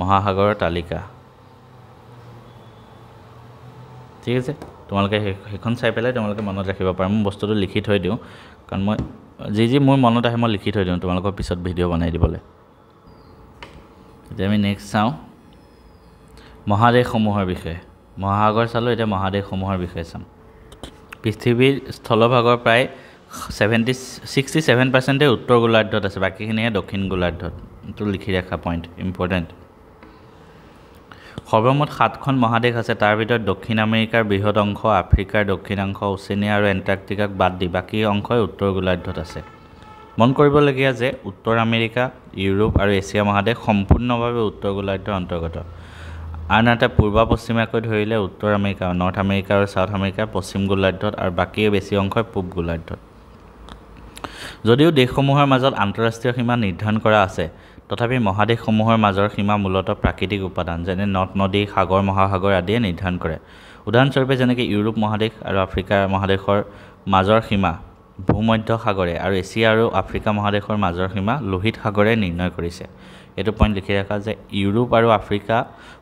মহাসাগৰৰ তালিকা। ঠিক আছে, তোমালোকে সেইখন চাই পেলাই তোমালোকে মনত ৰাখিব পাৰা। মই বস্তুটো লিখি থৈ দিওঁ, কাৰণ মই যি মোৰ মনত আহে মই লিখি থৈ দিওঁ তোমালোকৰ পিছত ভিডিঅ' বনাই দিবলৈ। এতিয়া আমি নেক্সট চাওঁ মহাদেশসমূহৰ বিষয়ে। মহাসাগৰ চালোঁ, এতিয়া মহাদেশসমূহৰ বিষয়ে চাম। পৃথিৱীৰ স্থলভাগৰ প্ৰায় 67% উত্তৰ গোলাৰ্ধত আছে, বাকীখিনিহে দক্ষিণ গোলাৰ্ধত। এইটো লিখি ৰাখা পইণ্ট, ইম্পৰ্টেণ্ট। সৰ্বমুঠ 7খন মহাদেশ আছে, তাৰ ভিতৰত দক্ষিণ আমেৰিকাৰ বৃহৎ অংশ, আফ্ৰিকাৰ দক্ষিণাংশ, ওচেনিয়া আৰু এণ্টাৰ্কটিকাক বাদ দি বাকী অংশই উত্তৰ গোলাৰ্ধত আছে। মন কৰিবলগীয়া যে উত্তৰ আমেৰিকা, ইউৰোপ আৰু এছিয়া মহাদেশ সম্পূৰ্ণভাৱে উত্তৰ গোলাৰ্ধৰ অন্তৰ্গত। আন এটা পূৰ্ব পশ্চিমাকৈ ধৰিলে উত্তৰ আমেৰিকা নৰ্থ আমেৰিকা আৰু ছাউথ আমেৰিকাৰ পশ্চিম গোলাৰ্ধত আৰু বাকী বেছি অংশই পূব গোলাৰ্ধত যদিও দেশসমূহৰ মাজত আন্তঃৰাষ্ট্ৰীয় সীমা নিৰ্ধাৰণ কৰা আছে তথাপি মহাদেশসমূহৰ মাজৰ সীমা মূলতঃ প্ৰাকৃতিক উপাদান যেনে নদ নদী সাগৰ মহাসাগৰ আদিয়ে নিৰ্ধাৰণ কৰে উদাহৰণস্বৰূপে যেনেকৈ ইউৰোপ মহাদেশ আৰু আফ্ৰিকা মহাদেশৰ মাজৰ সীমা ভূমধ্য সাগৰে আৰু এছিয়া আৰু আফ্ৰিকা মহাদেশৰ মাজৰ সীমা লোহিত সাগৰে নিৰ্ণয় কৰিছে এইটো পইণ্ট লিখি ৰাখা যে ইউৰোপ আৰু আফ্ৰিকা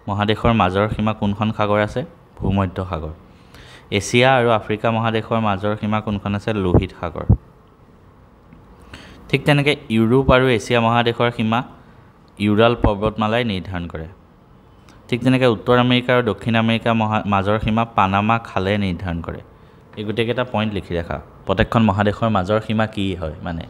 মহাদেশৰ মাজৰ সীমা কোনখন সাগৰ আছে ভূমধ্য সাগৰ এছিয়া আৰু আফ্ৰিকা মহাদেশৰ মাজৰ সীমা কোনখন আছে লোহিত সাগৰ ঠিক তেনেকৈ ইউৰোপ আৰু এছিয়া মহাদেশৰ সীমা ইউৰাল পৰ্বতমালাই নিৰ্ধাৰণ কৰে ঠিক তেনেকৈ উত্তৰ আমেৰিকা আৰু দক্ষিণ আমেৰিকা মাজৰ সীমা পানামা খালে নিৰ্ধাৰণ কৰে এই গোটেইকেইটা পইণ্ট লিখি ৰাখা প্ৰত্যেকখন মহাদেশৰ মাজৰ সীমা কি হয় মানে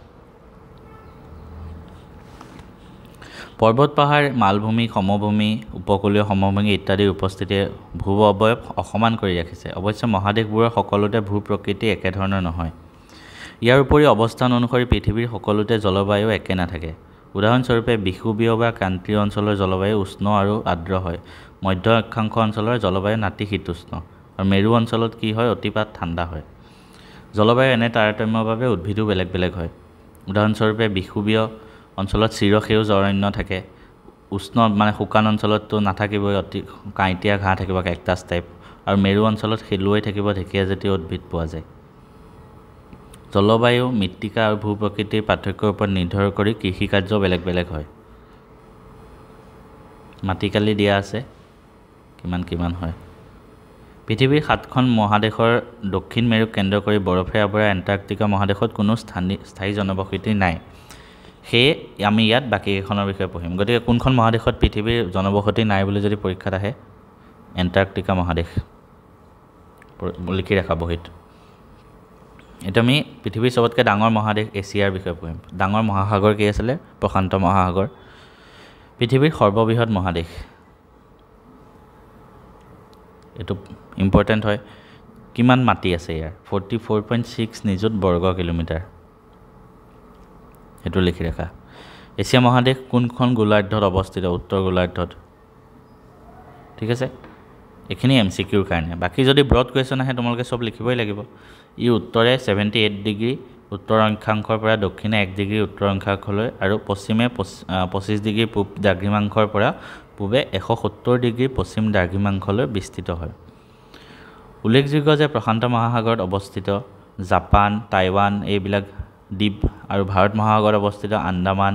পৰ্বত পাহাৰ মালভূমি সমভূমি উপকূলীয় সমভূমি ইত্যাদিৰ উপস্থিতিয়ে ভূ অৱয়ব অসমান কৰি ৰাখিছে অৱশ্যে মহাদেশবোৰৰ সকলোতে ভূ প্ৰকৃতি একেধৰণৰ নহয় ইয়াৰ উপৰি অৱস্থান অনুসৰি পৃথিৱীৰ সকলোতে জলবায়ু একে নাথাকে উদাহৰণস্বৰূপে বিষুৱীয় বা ক্ৰান্তীয় অঞ্চলৰ জলবায়ু উষ্ণ আৰু আৰ্দ্ৰ হয় মধ্য অক্ষাংশ অঞ্চলৰ জলবায়ু নাতিশীতোষ্ণ আৰু মেৰু অঞ্চলত কি হয় অতিপাত ঠাণ্ডা হয় জলবায়ু এনে তাৰতম্যৰ বাবে উদ্ভিদো বেলেগ বেলেগ হয় উদাহৰণস্বৰূপে বিষুৱীয় অঞ্চলত চিৰসেউজ অৰণ্য থাকে উষ্ণ মানে শুকান অঞ্চলততো নাথাকিবই অতি কাঁইটীয়া ঘাঁহ থাকিব কেকটাছ টাইপ আৰু মেৰু অঞ্চলত শেলুৱৈ থাকিব ঢেকীয়াজাতীয় উদ্ভিদ পোৱা যায় জলবায়ু মৃত্তিকা আৰু ভূ প্ৰকৃতিৰ পাৰ্থক্যৰ ওপৰত নিৰ্ভৰ কৰি কৃষিকাৰ্য বেলেগ বেলেগ হয় মাটিকালি দিয়া আছে কিমান হয় পৃথিৱীৰ 7খন মহাদেশৰ দক্ষিণ মেৰুক কেন্দ্ৰ কৰি বৰফে আৱৰা এণ্টাৰ্কটিকা মহাদেশত কোনো স্থায়ী জনবসতি নাই সেয়ে আমি ইয়াত বাকীকেইখনৰ বিষয়ে পঢ়িম গতিকে কোনখন মহাদেশত পৃথিৱীৰ জনবসতি নাই বুলি যদি পৰীক্ষাত আহে এণ্টাৰ্কটিকা মহাদেশ লিখি ৰাখা বহীত এটা আমি পৃথিৱীৰ সবতকৈ ডাঙৰ মহাদেশ এছিয়াৰ বিষয়ে পঢ়িম ডাঙৰ মহাসাগৰ কি আছিলে প্ৰশান্ত মহাসাগৰ পৃথিৱীৰ সৰ্ববৃহৎ মহাদেশ এইটো ইম্পৰ্টেণ্ট হয় কিমান মাটি আছে ইয়াৰ 44.6 নিযুত বৰ্গ কিলোমিটাৰ এইটো লিখি ৰাখা এছিয়া মহাদেশ কোনখন গোলাৰ্ধত অৱস্থিত উত্তৰ গোলাৰ্ধত ঠিক আছে এইখিনি MCQৰ কাৰণে বাকী যদি ব্ৰড কুৱেশ্যন আহে তোমালোকে সব লিখিবই লাগিব ই উত্তৰে 78 ডিগ্ৰী উত্তৰ অক্ষাংশৰ পৰা দক্ষিণে 1 ডিগ্ৰী উত্তৰ অক্ষাংশলৈ আৰু পশ্চিমে 25 ডিগ্ৰী পূব দ্ৰাঘিমাংশৰ পৰা পূবে 170 ডিগ্ৰী পশ্চিম দ্ৰাঘিমাংশলৈ বিস্তৃত হয় উল্লেখযোগ্য যে প্ৰশান্ত মহাসাগৰত অৱস্থিত জাপান টাইৱান এইবিলাক দ্বীপ আৰু ভাৰত মহাসাগৰত অৱস্থিত আন্দামান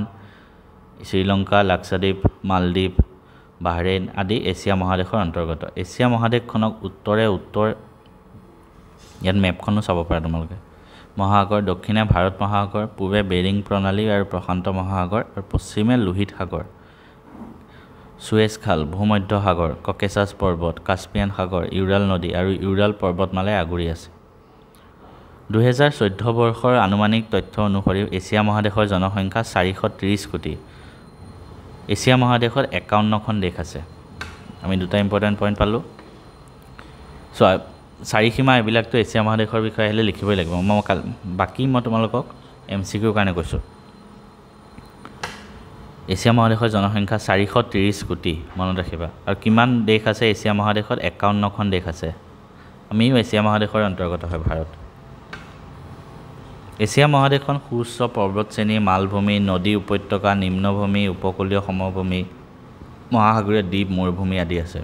শ্ৰীলংকা লাক্ষাদ্বীপ মালদ্বীপ বাহৰেইন আদি এছিয়া মহাদেশৰ অন্তৰ্গত এছিয়া মহাদেশখনক উত্তৰে ইয়াত মেপখনো চাব পাৰা তোমালোকে মহাসাগৰ দক্ষিণে ভাৰত মহাসাগৰ পূবে বেৰিং প্ৰণালী আৰু প্ৰশান্ত মহাসাগৰ আৰু পশ্চিমে লোহিত সাগৰ সুৱেজ খাল ভূমধ্য সাগৰ ককেছাছ পৰ্বত কাস্পিয়ান সাগৰ ইউৰাল নদী আৰু ইউৰাল পৰ্বতমালাই আগুৰি আছে 2014 বৰ্ষৰ আনুমানিক তথ্য অনুসৰি এছিয়া মহাদেশৰ জনসংখ্যা 430 কোটি এছিয়া মহাদেশত 51খন দেশ আছে আমি দুটা ইম্পৰ্টেণ্ট পইণ্ট পালোঁ চ' চাৰিসীমা এইবিলাকতো এছিয়া মহাদেশৰ বিষয়ে আহিলে লিখিবই লাগিব বাকী মই তোমালোকক MCQৰ কাৰণে কৈছোঁ এছিয়া মহাদেশৰ জনসংখ্যা 430 কোটি মনত ৰাখিবা আৰু কিমান দেশ আছে এছিয়া মহাদেশত 51খন দেশ আছে আমিও এছিয়া মহাদেশৰ অন্তৰ্গত হয় ভাৰত এছিয়া মহাদেশখন সুউচ্চ পৰ্বতশ্ৰেণী মালভূমি নদী উপত্যকা নিম্নভূমি উপকূলীয় সমভূমি মহাসাগৰীয় দ্বীপ মৰুভূমি আদি আছে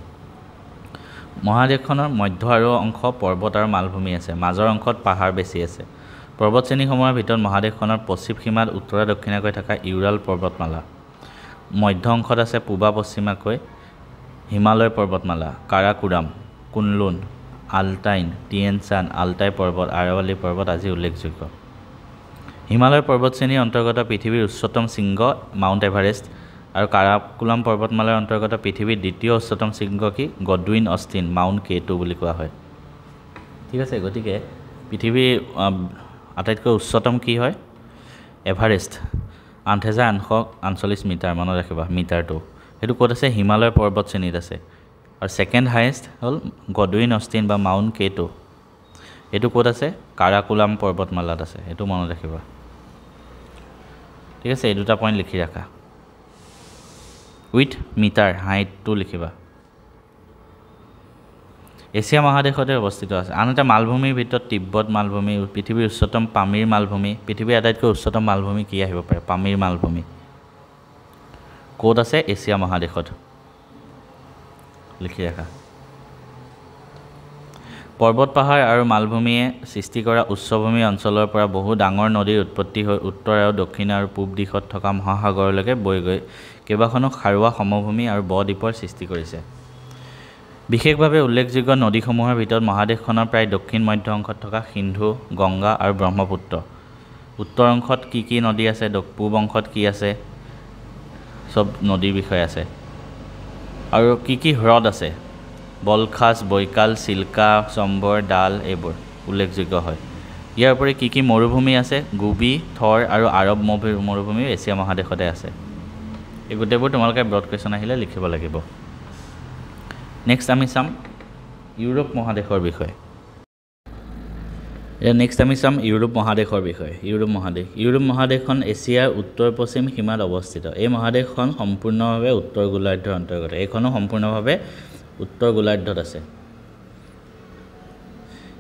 মহাদেশখনৰ মধ্য আৰু অংশ পৰ্বত আৰু মালভূমি আছে মাজৰ অংশত পাহাৰ বেছি আছে পৰ্বতশ্ৰেণীসমূহৰ ভিতৰত মহাদেশখনৰ পশ্চিম সীমাত উত্তৰ দক্ষিণাকৈ থকা ইউৰাল পৰ্বতমালা মধ্য অংশত আছে পূবা পশ্চিমাকৈ হিমালয় পৰ্বতমালা কাৰাকোৰাম কুনলুন আলটাইন টিয়েনচান আলটাই পৰ্বত আৰাৱলী পৰ্বত আজি উল্লেখযোগ্য হিমালয় পৰ্বতশ্ৰেণীৰ অন্তৰ্গত পৃথিৱীৰ উচ্চতম শৃংগ মাউণ্ট এভাৰেষ্ট আৰু কাৰাকোৰাম পৰ্বতমালাৰ অন্তৰ্গত পৃথিৱীৰ দ্বিতীয় উচ্চতম শৃংগ কি গডউইন অষ্টিন মাউণ্ট K2 বুলি কোৱা হয় ঠিক আছে গতিকে পৃথিৱীৰ আটাইতকৈ উচ্চতম কি হয় এভাৰেষ্ট 8948 মিটাৰ মনত ৰাখিবা মিটাৰটো সেইটো ক'ত আছে হিমালয় পৰ্বতশ্ৰেণীত আছে আৰু সেকেন্ড হাইয়েষ্ট হ'ল গডউইন অষ্টিন বা মাউণ্ট K2 এইটো ক'ত আছে কাৰাকোৰাম পৰ্বতমালাত আছে এইটো মনত ৰাখিবা ঠিক আছে এই দুটা পইণ্ট লিখি ৰাখা উইথ মিটাৰ হাইটটো লিখিবা এছিয়া মহাদেশতে অৱস্থিত আছে। আনহাতে মালভূমিৰ ভিতৰত তিব্বত মালভূমি, পৃথিৱীৰ উচ্চতম পামিৰ মালভূমি। পৃথিৱীৰ আটাইতকৈ উচ্চতম মালভূমি কি আহিব পাৰে? পামিৰ মালভূমি। ক'ত আছে? এছিয়া মহাদেশত। লিখি ৰাখা। পৰ্বত পাহাৰ আৰু মালভূমিয়ে সৃষ্টি কৰা উচ্চভূমি অঞ্চলৰ পৰা বহু ডাঙৰ নদীৰ উৎপত্তি হৈ উত্তৰ আৰু দক্ষিণ আৰু পূব দিশত থকা মহাসাগৰলৈকে বৈ গৈ কেইবাখনো সাৰুৱা সমভূমি আৰু ব-দ্বীপৰ সৃষ্টি কৰিছে। বিশেষভাৱে উল্লেখযোগ্য নদীসমূহৰ ভিতৰত মহাদেশখনৰ প্ৰায় দক্ষিণ মধ্য অংশত থকা সিন্ধু, গংগা আৰু ব্ৰহ্মপুত্ৰ। উত্তৰ অংশত কি কি নদী আছে, পূব অংশত কি আছে, চব নদীৰ বিষয়ে আছে। আৰু কি কি হ্ৰদ আছে? বলখাছ, বৈকাল, চিল্কা, চম্বৰ, ডাল এইবোৰ উল্লেখযোগ্য হয়। ইয়াৰ উপৰি কি কি মৰুভূমি আছে? গোবি, থৰ আৰু আৰব মৰুভূমি এছিয়া মহাদেশতে আছে। এই গোটেইবোৰ তোমালোকে ব্ৰড কুৱেশ্যন আহিলে লিখিব লাগিব। নেক্সট আমি চাম ইউৰোপ মহাদেশৰ বিষয়ে। নেক্সট আমি চাম ইউৰোপ মহাদেশৰ বিষয়ে। ইউৰোপ মহাদেশখন এছিয়াৰ উত্তৰ পশ্চিম সীমাত অৱস্থিত। এই মহাদেশখন সম্পূৰ্ণভাৱে উত্তৰ গোলাৰ্ধৰ অন্তৰ্গত। এইখনো সম্পূৰ্ণভাৱে উত্তৰ গোলাৰ্ধত আছে।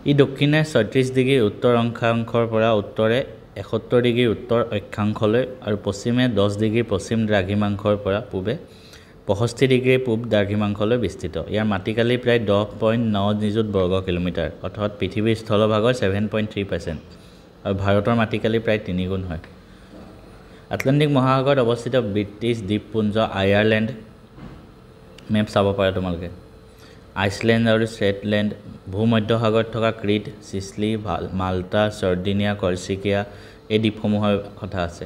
ই দক্ষিণে ৩৬ ডিগ্ৰী উত্তৰ অক্ষাংশৰ পৰা উত্তৰে ৭১ ডিগ্ৰী উত্তৰ অক্ষাংশলৈ আৰু পশ্চিমে ১০ ডিগ্ৰী পশ্চিম দ্ৰাঘিমাংশৰ পৰা পূবে ৬৫ ডিগ্ৰী পূব দ্ৰাঘিমাংশলৈ বিস্তৃত। ইয়াৰ মাটিকালি প্ৰায় ১০.৯ নিযুত বৰ্গ কিলোমিটাৰ, অৰ্থাৎ পৃথিৱীৰ স্থলভাগৰ 7.3%, আৰু ভাৰতৰ মাটিকালি প্ৰায় ৩ গুণ হয়। আটলাণ্টিক মহাসাগৰত অৱস্থিত ব্ৰিটিছ দ্বীপপুঞ্জ আয়াৰলেণ্ড, মেপ চাব পাৰা তোমালোকে, আইচলেণ্ড আৰু শ্বেটলেণ্ড, ভূমধ্যসাগৰত থকা ক্ৰিট, চিচিলি, মাল্টা, চাৰ্ডিনিয়া, কৰ্চিকা এই দ্বীপসমূহৰ কথা আছে।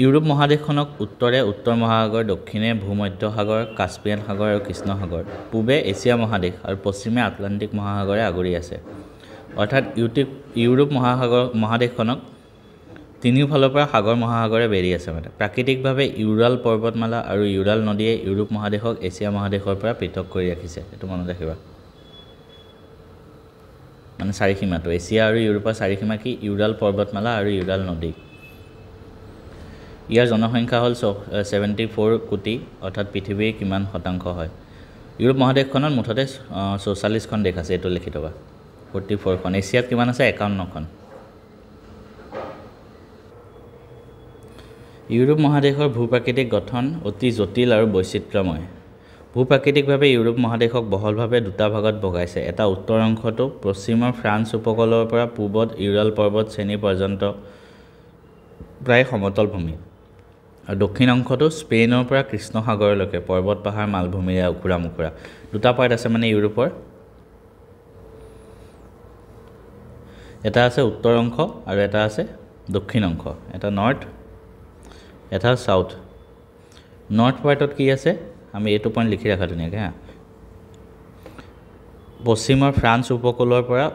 ইউৰোপ মহাদেশখনক উত্তৰে উত্তৰ মহাসাগৰ, দক্ষিণে ভূমধ্যসাগৰ, কাস্পিয়ান সাগৰ আৰু কৃষ্ণ সাগৰ, পূবে এছিয়া মহাদেশ আৰু পশ্চিমে আটলাণ্টিক মহাসাগৰে আগুৰি আছে। অৰ্থাৎ ইউৰোপ মহাদেশখনক তিনিওফালৰ পৰা সাগৰ মহাসাগৰে বেৰি আছে। মানে প্ৰাকৃতিকভাৱে ইউৰাল পৰ্বতমালা আৰু ইউৰাল নদীয়ে ইউৰোপ মহাদেশক এছিয়া মহাদেশৰ পৰা পৃথক কৰি ৰাখিছে। এইটো মনত ৰাখিবা। মানে চাৰিসীমাটো এছিয়া আৰু ইউৰোপৰ চাৰিসীমা কি? ইউৰাল পৰ্বতমালা আৰু ইউৰাল নদী। ইয়াৰ জনসংখ্যা হ'ল ৭৪ কোটি, অৰ্থাৎ পৃথিৱীৰ কিমান শতাংশ হয়? ইউৰোপ মহাদেশখনত মুঠতে ৪৪খন দেশ আছে। এইটো লিখি থবা, 44খন। এছিয়াত কিমান আছে? ৫১খন। ইউৰোপ মহাদেশৰ ভূ-প্ৰাকৃতিক গঠন অতি জটিল আৰু বৈচিত্ৰ্যময়। ভূ-প্ৰাকৃতিকভাৱে ইউৰোপ মহাদেশক বহলভাৱে দুটা ভাগত ভগাইছে। এটা উত্তৰ অংশটো পশ্চিমৰ ফ্ৰান্স উপকূলৰ পৰা পূবত ইউৰাল পৰ্বত শ্ৰেণী পৰ্যন্ত প্ৰায় সমতল ভূমি, আৰু দক্ষিণ অংশটো স্পেইনৰ পৰা কৃষ্ণ সাগৰলৈকে পৰ্বত পাহাৰ মালভূমিৰে উখুৰা মুখুৰা। দুটা পাৰ্ট আছে মানে ইউৰোপৰ। এটা আছে উত্তৰ অংশ আৰু এটা আছে দক্ষিণ অংশ। এটা নৰ্থ, এটা চাউথ। নৰ্থ পাৰ্টত কি আছে? আমি এইটো পইণ্ট লিখি ৰাখা ধুনীয়াকৈ হা। পশ্চিমৰ ফ্ৰান্স উপকূলৰ পৰা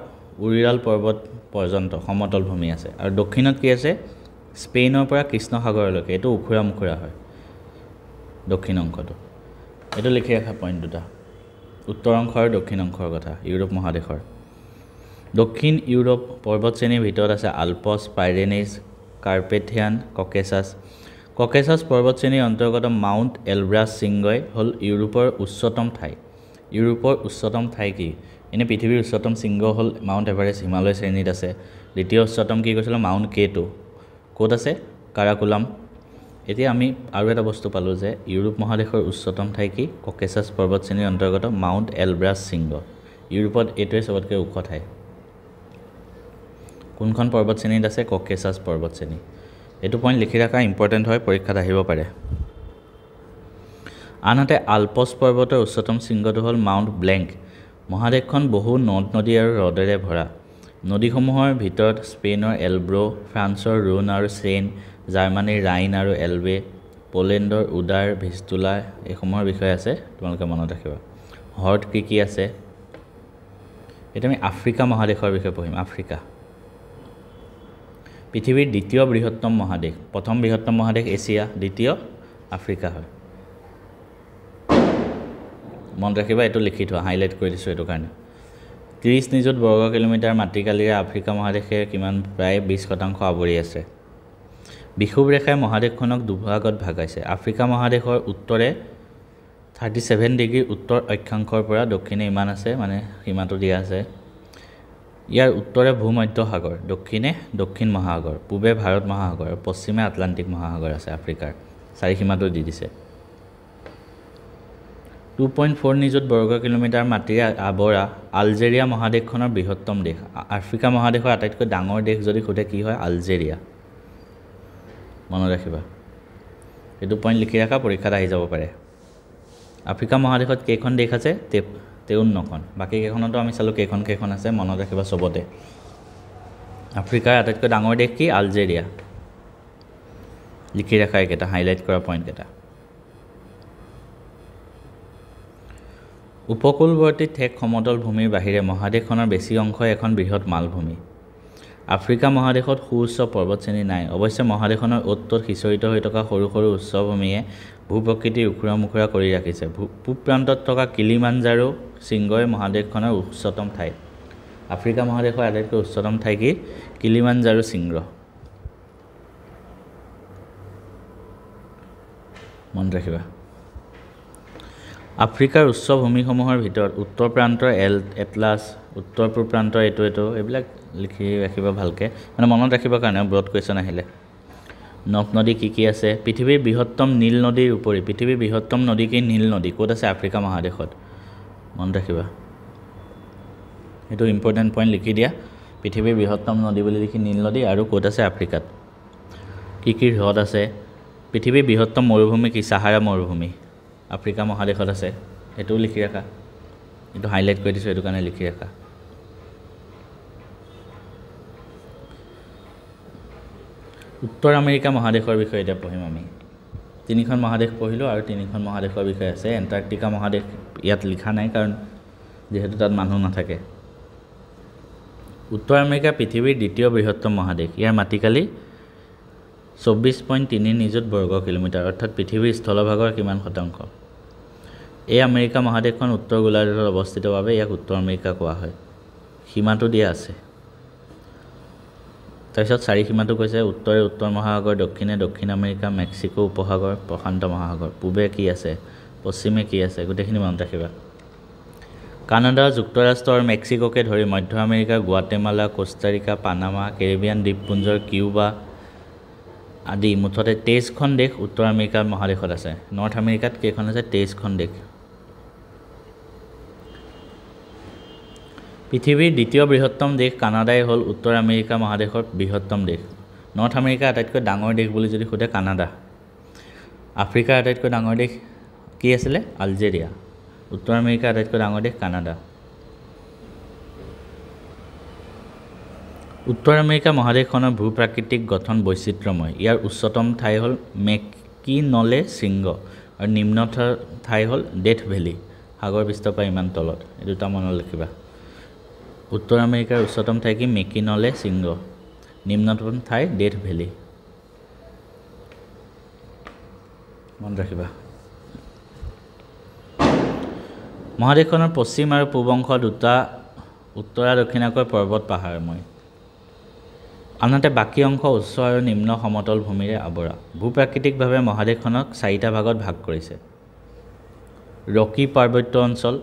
উৰিয়াল পৰ্বত পৰ্যন্ত সমতল ভূমি আছে, আৰু দক্ষিণত কি আছে? স্পেইনৰ পৰা কৃষ্ণ সাগৰলৈকে। এইটো উখুৰা মুখুৰা হয় দক্ষিণ অংশটো। এইটো লিখি ৰাখা পইণ্ট দুটা, উত্তৰ অংশ আৰু দক্ষিণ অংশৰ কথা ইউৰোপ মহাদেশৰ। দক্ষিণ ইউৰোপ পৰ্বতশ্ৰেণীৰ ভিতৰত আছে আলপছ, পাইৰেনিজ, কাৰ্পেথিয়ান, ককেছাছ। ককেছাছ পৰ্বতশ্ৰেণীৰ অন্তৰ্গত মাউণ্ট এলব্ৰাছ শৃংগই হ'ল ইউৰোপৰ উচ্চতম ঠাই। ইউৰোপৰ উচ্চতম ঠাই কি? এনে পৃথিৱীৰ উচ্চতম শৃংগ হ'ল মাউণ্ট এভাৰেষ্ট, হিমালয় শ্ৰেণীত আছে। দ্বিতীয় উচ্চতম কি কৈছিলোঁ? Mount K2। ক'ত আছে? কাৰাকোলাম। এতিয়া আমি আৰু এটা বস্তু পালোঁ যে ইউৰোপ মহাদেশৰ উচ্চতম ঠাই কি? ককেছাছ পৰ্বতশ্ৰেণীৰ অন্তৰ্গত মাউণ্ট এলব্ৰাছ শৃংগ। ইউৰোপত এইটোৱে চবতকৈ ওখ ঠাই। কোনখন পৰ্বতশ্ৰেণীত আছে? ককেছাছ পৰ্বতশ্ৰেণী। এইটো পইণ্ট লিখি ৰাখা, ইম্পৰ্টেণ্ট হয়, পৰীক্ষাত আহিব পাৰে। আনহাতে আলপছ পৰ্বতৰ উচ্চতম শৃংগটো হ'ল মাউণ্ট ব্লেংক। মহাদেশখন বহু নদ নদী আৰু হ্ৰদেৰে ভৰা। নদীসমূহৰ ভিতৰত স্পেইনৰ এলব্ৰো, ফ্ৰান্সৰ ৰোন আৰু চেইন, জাৰ্মানীৰ ৰাইন আৰু এলবে, পোলেণ্ডৰ উডাৰ, ভিষ্টুলা এইসমূহৰ বিষয়ে আছে, তোমালোকে মনত ৰাখিবা। হ্ৰদ কি কি আছে? এতিয়া আমি আফ্ৰিকা মহাদেশৰ বিষয়ে পঢ়িম। আফ্ৰিকা পৃথিৱীৰ দ্বিতীয় বৃহত্তম মহাদেশ। প্ৰথম বৃহত্তম মহাদেশ এছিয়া, দ্বিতীয় আফ্ৰিকা হয়। মনত ৰাখিবা, এইটো লিখি থোৱা, হাইলাইট কৰি দিছোঁ এইটো কাৰণে। ৩০ নিযুত বৰ্গ কিলোমিটাৰ মাটিকালিৰে আফ্ৰিকা মহাদেশে কিমান? প্ৰায় ২০% আৱৰি আছে। বিষুৱ ৰেখাই মহাদেশখনক দুভাগত ভাগাইছে। আফ্ৰিকা মহাদেশৰ উত্তৰে 37 ডিগ্ৰী উত্তৰ অক্ষাংশৰ পৰা দক্ষিণে ইমান আছে মানে সীমাটো দিয়া আছে ইয়াৰ উত্তৰে ভূমধ্য সাগৰ দক্ষিণে দক্ষিণ মহাসাগৰ পূবে ভাৰত মহাসাগৰ আৰু পশ্চিমে আটলান্টিক মহাসাগৰ আছে আফ্ৰিকাৰ চাৰি সীমাটো দি দিছে 2.4 নিযুত বৰ্গ কিলোমিটাৰ মাটিৰে আৱৰা আলজেৰিয়া মহাদেশখনৰ বৃহত্তম দেশ আফ্ৰিকা মহাদেশৰ আটাইতকৈ ডাঙৰ দেশ যদি খুদে কি হয় আলজেৰিয়া মনত ৰাখিবা এইটো পইণ্ট লিখি ৰাখা পৰীক্ষাত আহি যাব পাৰে আফ্ৰিকা মহাদেশত কেইখন দেশ আছে 53খন বাকি কেইখনতো আমি চালো কেইখন আছে মনত ৰাখিবা সবতে আফ্ৰিকাৰ আটাইতকৈ ডাঙৰ দেশ কি আলজেৰিয়া লিখি ৰাখা এটা হাইলাইট কৰা পইণ্ট এটা উপকূলৱৰ্তী ঠেক সমতল ভূমিৰ বাহিৰে মহাদেশখনৰ বেছি অংশ এখন বৃহৎ মালভূমি আফ্ৰিকা মহাদেশত সুউচ্চ পৰ্বতশ্ৰেণী নাই অৱশ্যে মহাদেশখনৰ অতত সিঁচৰিত হৈ থকা সৰু সৰু উচ্চভূমিয়ে ভূপ্ৰকৃতিৰ উখুৰা মুখুৰা কৰি ৰাখিছে পূব প্ৰান্তত থকা কিলিমাঞ্জাৰো শৃংগই মহাদেশখনৰ উচ্চতম ঠাই আফ্ৰিকা মহাদেশৰ আটাইতকৈ উচ্চতম ঠাই কি কিলিমাঞ্জাৰো শৃংগ মন ৰাখিবা আফ্ৰিকাৰ উচ্চ ভূমিসমূহৰ ভিতৰত উত্তৰ প্ৰান্তৰ এটলাছ উত্তৰ পূব প্ৰান্তৰ এইটো এইবিলাক লিখি ৰাখিবা ভালকৈ মানে মনত ৰাখিবৰ কাৰণে ব্ৰড কুৱেশ্যন আহিলে নদ নদী কি আছে পৃথিৱীৰ বৃহত্তম নীল নদীৰ উপৰি পৃথিৱীৰ বৃহত্তম নদী কি নীল নদী ক'ত আছে আফ্ৰিকা মহাদেশত মনত ৰাখিবা এইটো ইম্পৰ্টেণ্ট পইণ্ট লিখি দিয়া পৃথিৱীৰ বৃহত্তম নদী বুলি লিখি নীল নদী আৰু ক'ত আছে আফ্ৰিকাত কি হ্ৰদ আছে পৃথিৱীৰ বৃহত্তম মৰুভূমি কি সাহাৰা মৰুভূমি আফ্ৰিকা মহাদেশত আছে এটোও লিখি ৰাখা এটো হাইলাইট কৰি দিছো এটো কাৰণে লিখি ৰাখা উত্তৰ আমেৰিকা মহাদেশৰ বিষয়ে এটা পঢ়িম আমি তিনিখন মহাদেশ পঢ়িলো আৰু তিনিখন মহাদেশৰ বিষয়ে আছে এণ্টাৰ্কটিকা মহাদেশ ইয়াত লিখা নাই কাৰণ যেহেতু তাত মানুহ নাথাকে উত্তৰ আমেৰিকা পৃথিৱীৰ দ্বিতীয় বৃহত্তম মহাদেশ ইয়াৰ মাটিকালি 24.3 নিযুত বৰ্গ কিলোমিটাৰ অৰ্থাৎ পৃথিৱীৰ স্থলভাগৰ কিমান শতাংশ এই আমেৰিকা মহাদেশখন উত্তৰ গোলাৰ্ধত অৱস্থিত বাবে ইয়াক উত্তৰ আমেৰিকা কোৱা হয় সীমাটো দিয়া আছে তাৰপিছত চাৰি সীমাটো কৈছে উত্তৰে উত্তৰ মহাসাগৰ দক্ষিণে দক্ষিণ আমেৰিকা মেক্সিকো উপসাগৰ প্ৰশান্ত মহাসাগৰ পূবে কি আছে পশ্চিমে কি আছে গোটেইখিনি মনত ৰাখিবা কানাডা যুক্তৰাষ্ট্ৰ আৰু মেক্সিকোকে ধৰি মধ্য আমেৰিকা গুৱাটেমালা কোষ্টাৰিকা পানামা কেৰিবিয়ান দ্বীপপুঞ্জৰ কিউবা আদি মুঠতে 23খন দেশ উত্তৰ আমেৰিকা মহাদেশত আছে নৰ্থ আমেৰিকাত কেইখন আছে 23খন দেশ পৃথিৱীৰ দ্বিতীয় বৃহত্তম দেশ কানাডাই হ'ল উত্তৰ আমেৰিকা মহাদেশৰ বৃহত্তম দেশ নৰ্থ আমেৰিকাৰ আটাইতকৈ ডাঙৰ দেশ বুলি যদি খুদে কানাডা আফ্ৰিকাৰ আটাইতকৈ ডাঙৰ দেশ কি আছিলে আলজেৰিয়া উত্তৰ আমেৰিকাৰ আটাইতকৈ ডাঙৰ দেশ কানাডা উত্তৰ আমেৰিকা মহাদেশখনৰ ভূপ্ৰাকৃতিক গঠন বৈচিত্ৰ্যময় ইয়াৰ উচ্চতম ঠাই হ'ল মেকিনলে শৃংগ আৰু নিম্ন ঠাই হ'ল ডেথ ভেলী সাগৰ পৃষ্ঠৰ পৰা ইমান তলত এই দুটা মনত ৰাখিবা উত্তৰ আমেৰিকাৰ উচ্চতম ঠাই কি মেকিনলে শৃংগ নিম্নতম ঠাই ডেথ ভেলী মনত ৰাখিবা মহাদেশখনৰ পশ্চিম আৰু পূব অংশ দুটা উত্তৰা দক্ষিণাকৈ পৰ্বত পাহাৰময় আনহাতে বাকী অংশ উচ্চ আৰু নিম্ন সমতল ভূমিৰে আৱৰা ভূপ্ৰাকৃতিকভাৱে মহাদেশখনক চাৰিটা ভাগত ভাগ কৰিছে ৰকি পাৰ্বত্য অঞ্চল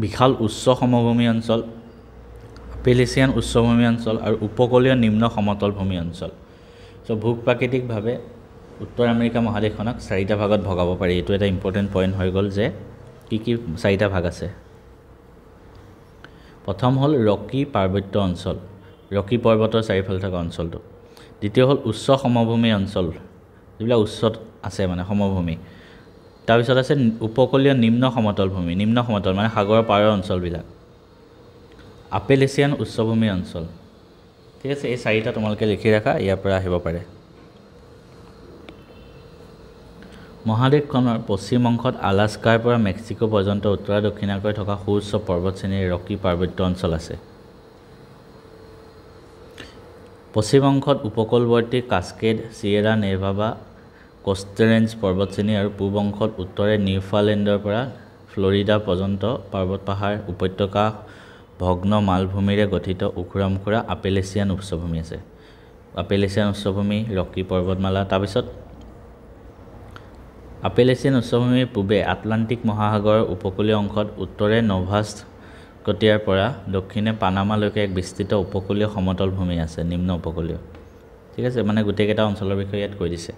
বিশাল উচ্চ সমভূমি অঞ্চল আপেলেচিয়ান উচ্চভূমি অঞ্চল আৰু উপকূলীয় নিম্ন সমতল ভূমি অঞ্চল সো ভূপ্ৰাকৃতিকভাৱে উত্তৰ আমেৰিকা মহাদেশখনক চাৰিটা ভাগত ভগাব পাৰি এইটো এটা ইম্পৰ্টেণ্ট পইণ্ট হৈ গ'ল যে কি চাৰিটা ভাগ আছে প্ৰথম হ'ল ৰকি পাৰ্বত্য অঞ্চল ৰকি পৰ্বতৰ চাৰিওফালে থকা অঞ্চলটো দ্বিতীয় হ'ল উচ্চ সমভূমি অঞ্চল যিবিলাক উচ্চত আছে মানে সমভূমি তাৰপিছত আছে উপকূলীয় নিম্ন সমতল ভূমি নিম্ন সমতল মানে সাগৰৰ পাৰৰ অঞ্চলবিলাক আপেলেচিয়ান উচ্চভূমি অঞ্চল ঠিক আছে এই চাৰিটা তোমালোকে লিখি ৰাখা ইয়াৰ পৰা আহিব পাৰে মহাদেশখনৰ পশ্চিম অংশত আলাস্কাৰ পৰা মেক্সিকো পৰ্যন্ত উত্তৰ দক্ষিণাকৈ থকা সুউচ্চ পৰ্বতশ্ৰেণীৰ ৰকি পাৰ্বত্য অঞ্চল আছে পশ্চিম অংশত উপকূলৱৰ্তী Cascade Sierra Nevada coastal range পৰ্বতশ্ৰেণী আৰু পূব অংশত উত্তৰে নিউফালেণ্ডৰ পৰা ফ্লৰিডা পৰ্যন্ত পৰ্বত পাহাৰ উপত্যকা ভগ্ন মালভূমিৰে গঠিত উখুৰা মুখুৰা আপেলেচিয়ান উচ্চভূমি আছে আপেলেচিয়ান উচ্চভূমি ৰকি পৰ্বতমালা তাৰপিছত আপেলেচিয়ান উচ্চভূমিৰ পূবে আটলাণ্টিক মহাসাগৰৰ উপকূলীয় অংশত উত্তৰে নভা স্কটিয়াৰ পৰা দক্ষিণে পানামালৈকে এক বিস্তৃত উপকূলীয় সমতল ভূমি আছে, নিম্ন উপকূলীয়। ঠিক আছে, মানে গোটেইকেইটা অঞ্চলৰ বিষয়ে ইয়াত কৈ দিছে।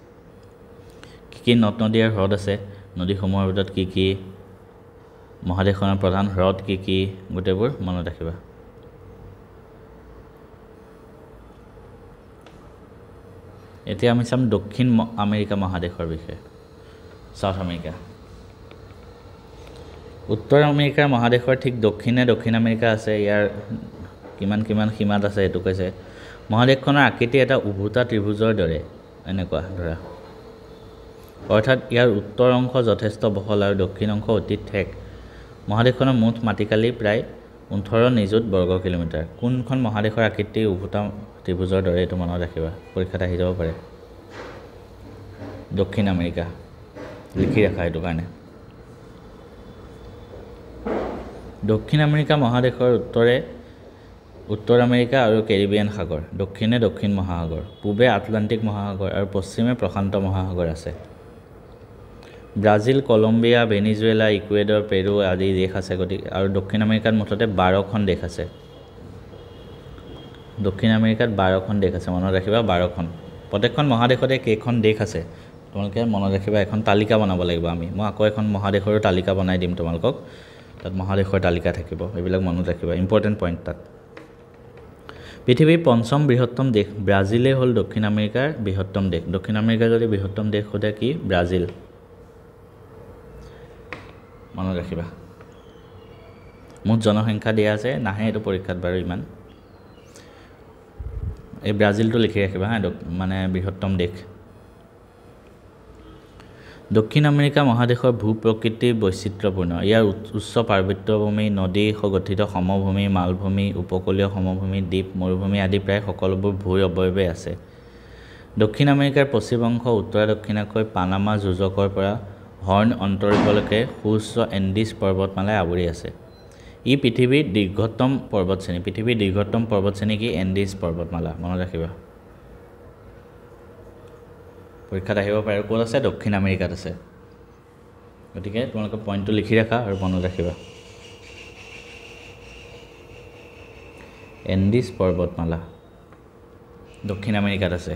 কি নদ নদী আৰু হ্ৰদ আছে, নদীসমূহৰ ভিতৰত কি মহাদেশখনৰ প্ৰধান হ্ৰদ কি গোটেইবোৰ মনত ৰাখিবা। এতিয়া আমি চাম দক্ষিণ আমেৰিকা মহাদেশৰ বিষয়ে। South America. উত্তৰ আমেৰিকাৰ মহাদেশৰ ঠিক দক্ষিণ আমেৰিকা আছে। ইয়াৰ কিমান সীমাত আছে এইটো কৈছে। মহাদেশখনৰ আকৃতি এটা উভুতা ত্ৰিভুজৰ দৰে, এনেকুৱা ধৰা। অৰ্থাৎ ইয়াৰ উত্তৰ অংশ যথেষ্ট বহল আৰু দক্ষিণ অংশ অতি ঠেক। মহাদেশখনৰ মুঠ মাটিকালি প্ৰায় 18 নিযুত বৰ্গ কিলোমিটাৰ। কোনখন মহাদেশৰ আকৃতি উভুতা ত্ৰিভুজৰ দৰে, এইটো মনত ৰাখিবা, পৰীক্ষাত আহি যাব পাৰে। দক্ষিণ আমেৰিকা লিখি ৰাখা এইটো কাৰণে। দক্ষিণ আমেৰিকা মহাদেশৰ উত্তৰে উত্তৰ আমেৰিকা আৰু কেৰিবিয়ান সাগৰ, দক্ষিণে দক্ষিণ মহাসাগৰ, পূবে আটলাণ্টিক মহাসাগৰ আৰু পশ্চিমে প্ৰশান্ত মহাসাগৰ আছে। ব্ৰাজিল, কলম্বিয়া, ভেনিজুৱেলা, ইকুৱেডৰ, পেৰু আদি দেশ আছে। গতিকে আৰু দক্ষিণ আমেৰিকাত মুঠতে 12খন দেশ আছে। দক্ষিণ আমেৰিকাত 12খন দেশ আছে, মনত ৰাখিবা 12খন। প্ৰত্যেকখন মহাদেশতে কেইখন দেশ আছে তোমালোকে মনত ৰাখিবা, এখন তালিকা বনাব লাগিব আমি। মই আকৌ এখন মহাদেশৰো তালিকা বনাই দিম তোমালোকক, তাত মহাদেশৰ তালিকা থাকিব, এইবিলাক মনত ৰাখিবা, ইম্পৰ্টেণ্ট পইণ্ট তাত। পৃথিৱীৰ 5ম বৃহত্তম দেশ ব্ৰাজিলেই হ'ল দক্ষিণ আমেৰিকাৰ বৃহত্তম দেশ। দক্ষিণ আমেৰিকাৰ যদি বৃহত্তম দেশ সোধে কি? ব্ৰাজিল, মনত ৰাখিবা। মুঠ জনসংখ্যা দিয়া আছে, নাহে এইটো পৰীক্ষাত বাৰু ইমান। এই ব্ৰাজিলটো লিখি ৰাখিবা হা, মানে বৃহত্তম দেশ। দক্ষিণ আমেৰিকা মহাদেশৰ ভূ প্ৰকৃতি বৈচিত্ৰ্যপূৰ্ণ। ইয়াৰ উচ্চ পাৰ্বত্যভূমি, নদী গঠিত সমভূমি, মালভূমি, উপকূলীয় সমভূমি, দ্বীপ, মৰুভূমি আদি প্ৰায় সকলোবোৰ ভূ অৱয়বে আছে। দক্ষিণ আমেৰিকাৰ পশ্চিম অংশ উত্তৰ দক্ষিণাকৈ পানামা যোজকৰ পৰা হৰ্ণ অন্তৰীপলৈকে সুউচ্চ এণ্ডিছ পৰ্বতমালাই আৱৰি আছে। ই পৃথিৱীৰ দীৰ্ঘতম পৰ্বতশ্ৰেণী কি? এণ্ডিছ পৰ্বতমালা, মনত ৰাখিবা, পৰীক্ষাত আহিব পাৰে। ক'ত আছে? দক্ষিণ আমেৰিকাত আছে। গতিকে তোমালোকে পইণ্টটো লিখি ৰাখা আৰু মনত ৰাখিবা। এণ্ডিছ পৰ্বতমালা দক্ষিণ আমেৰিকাত আছে।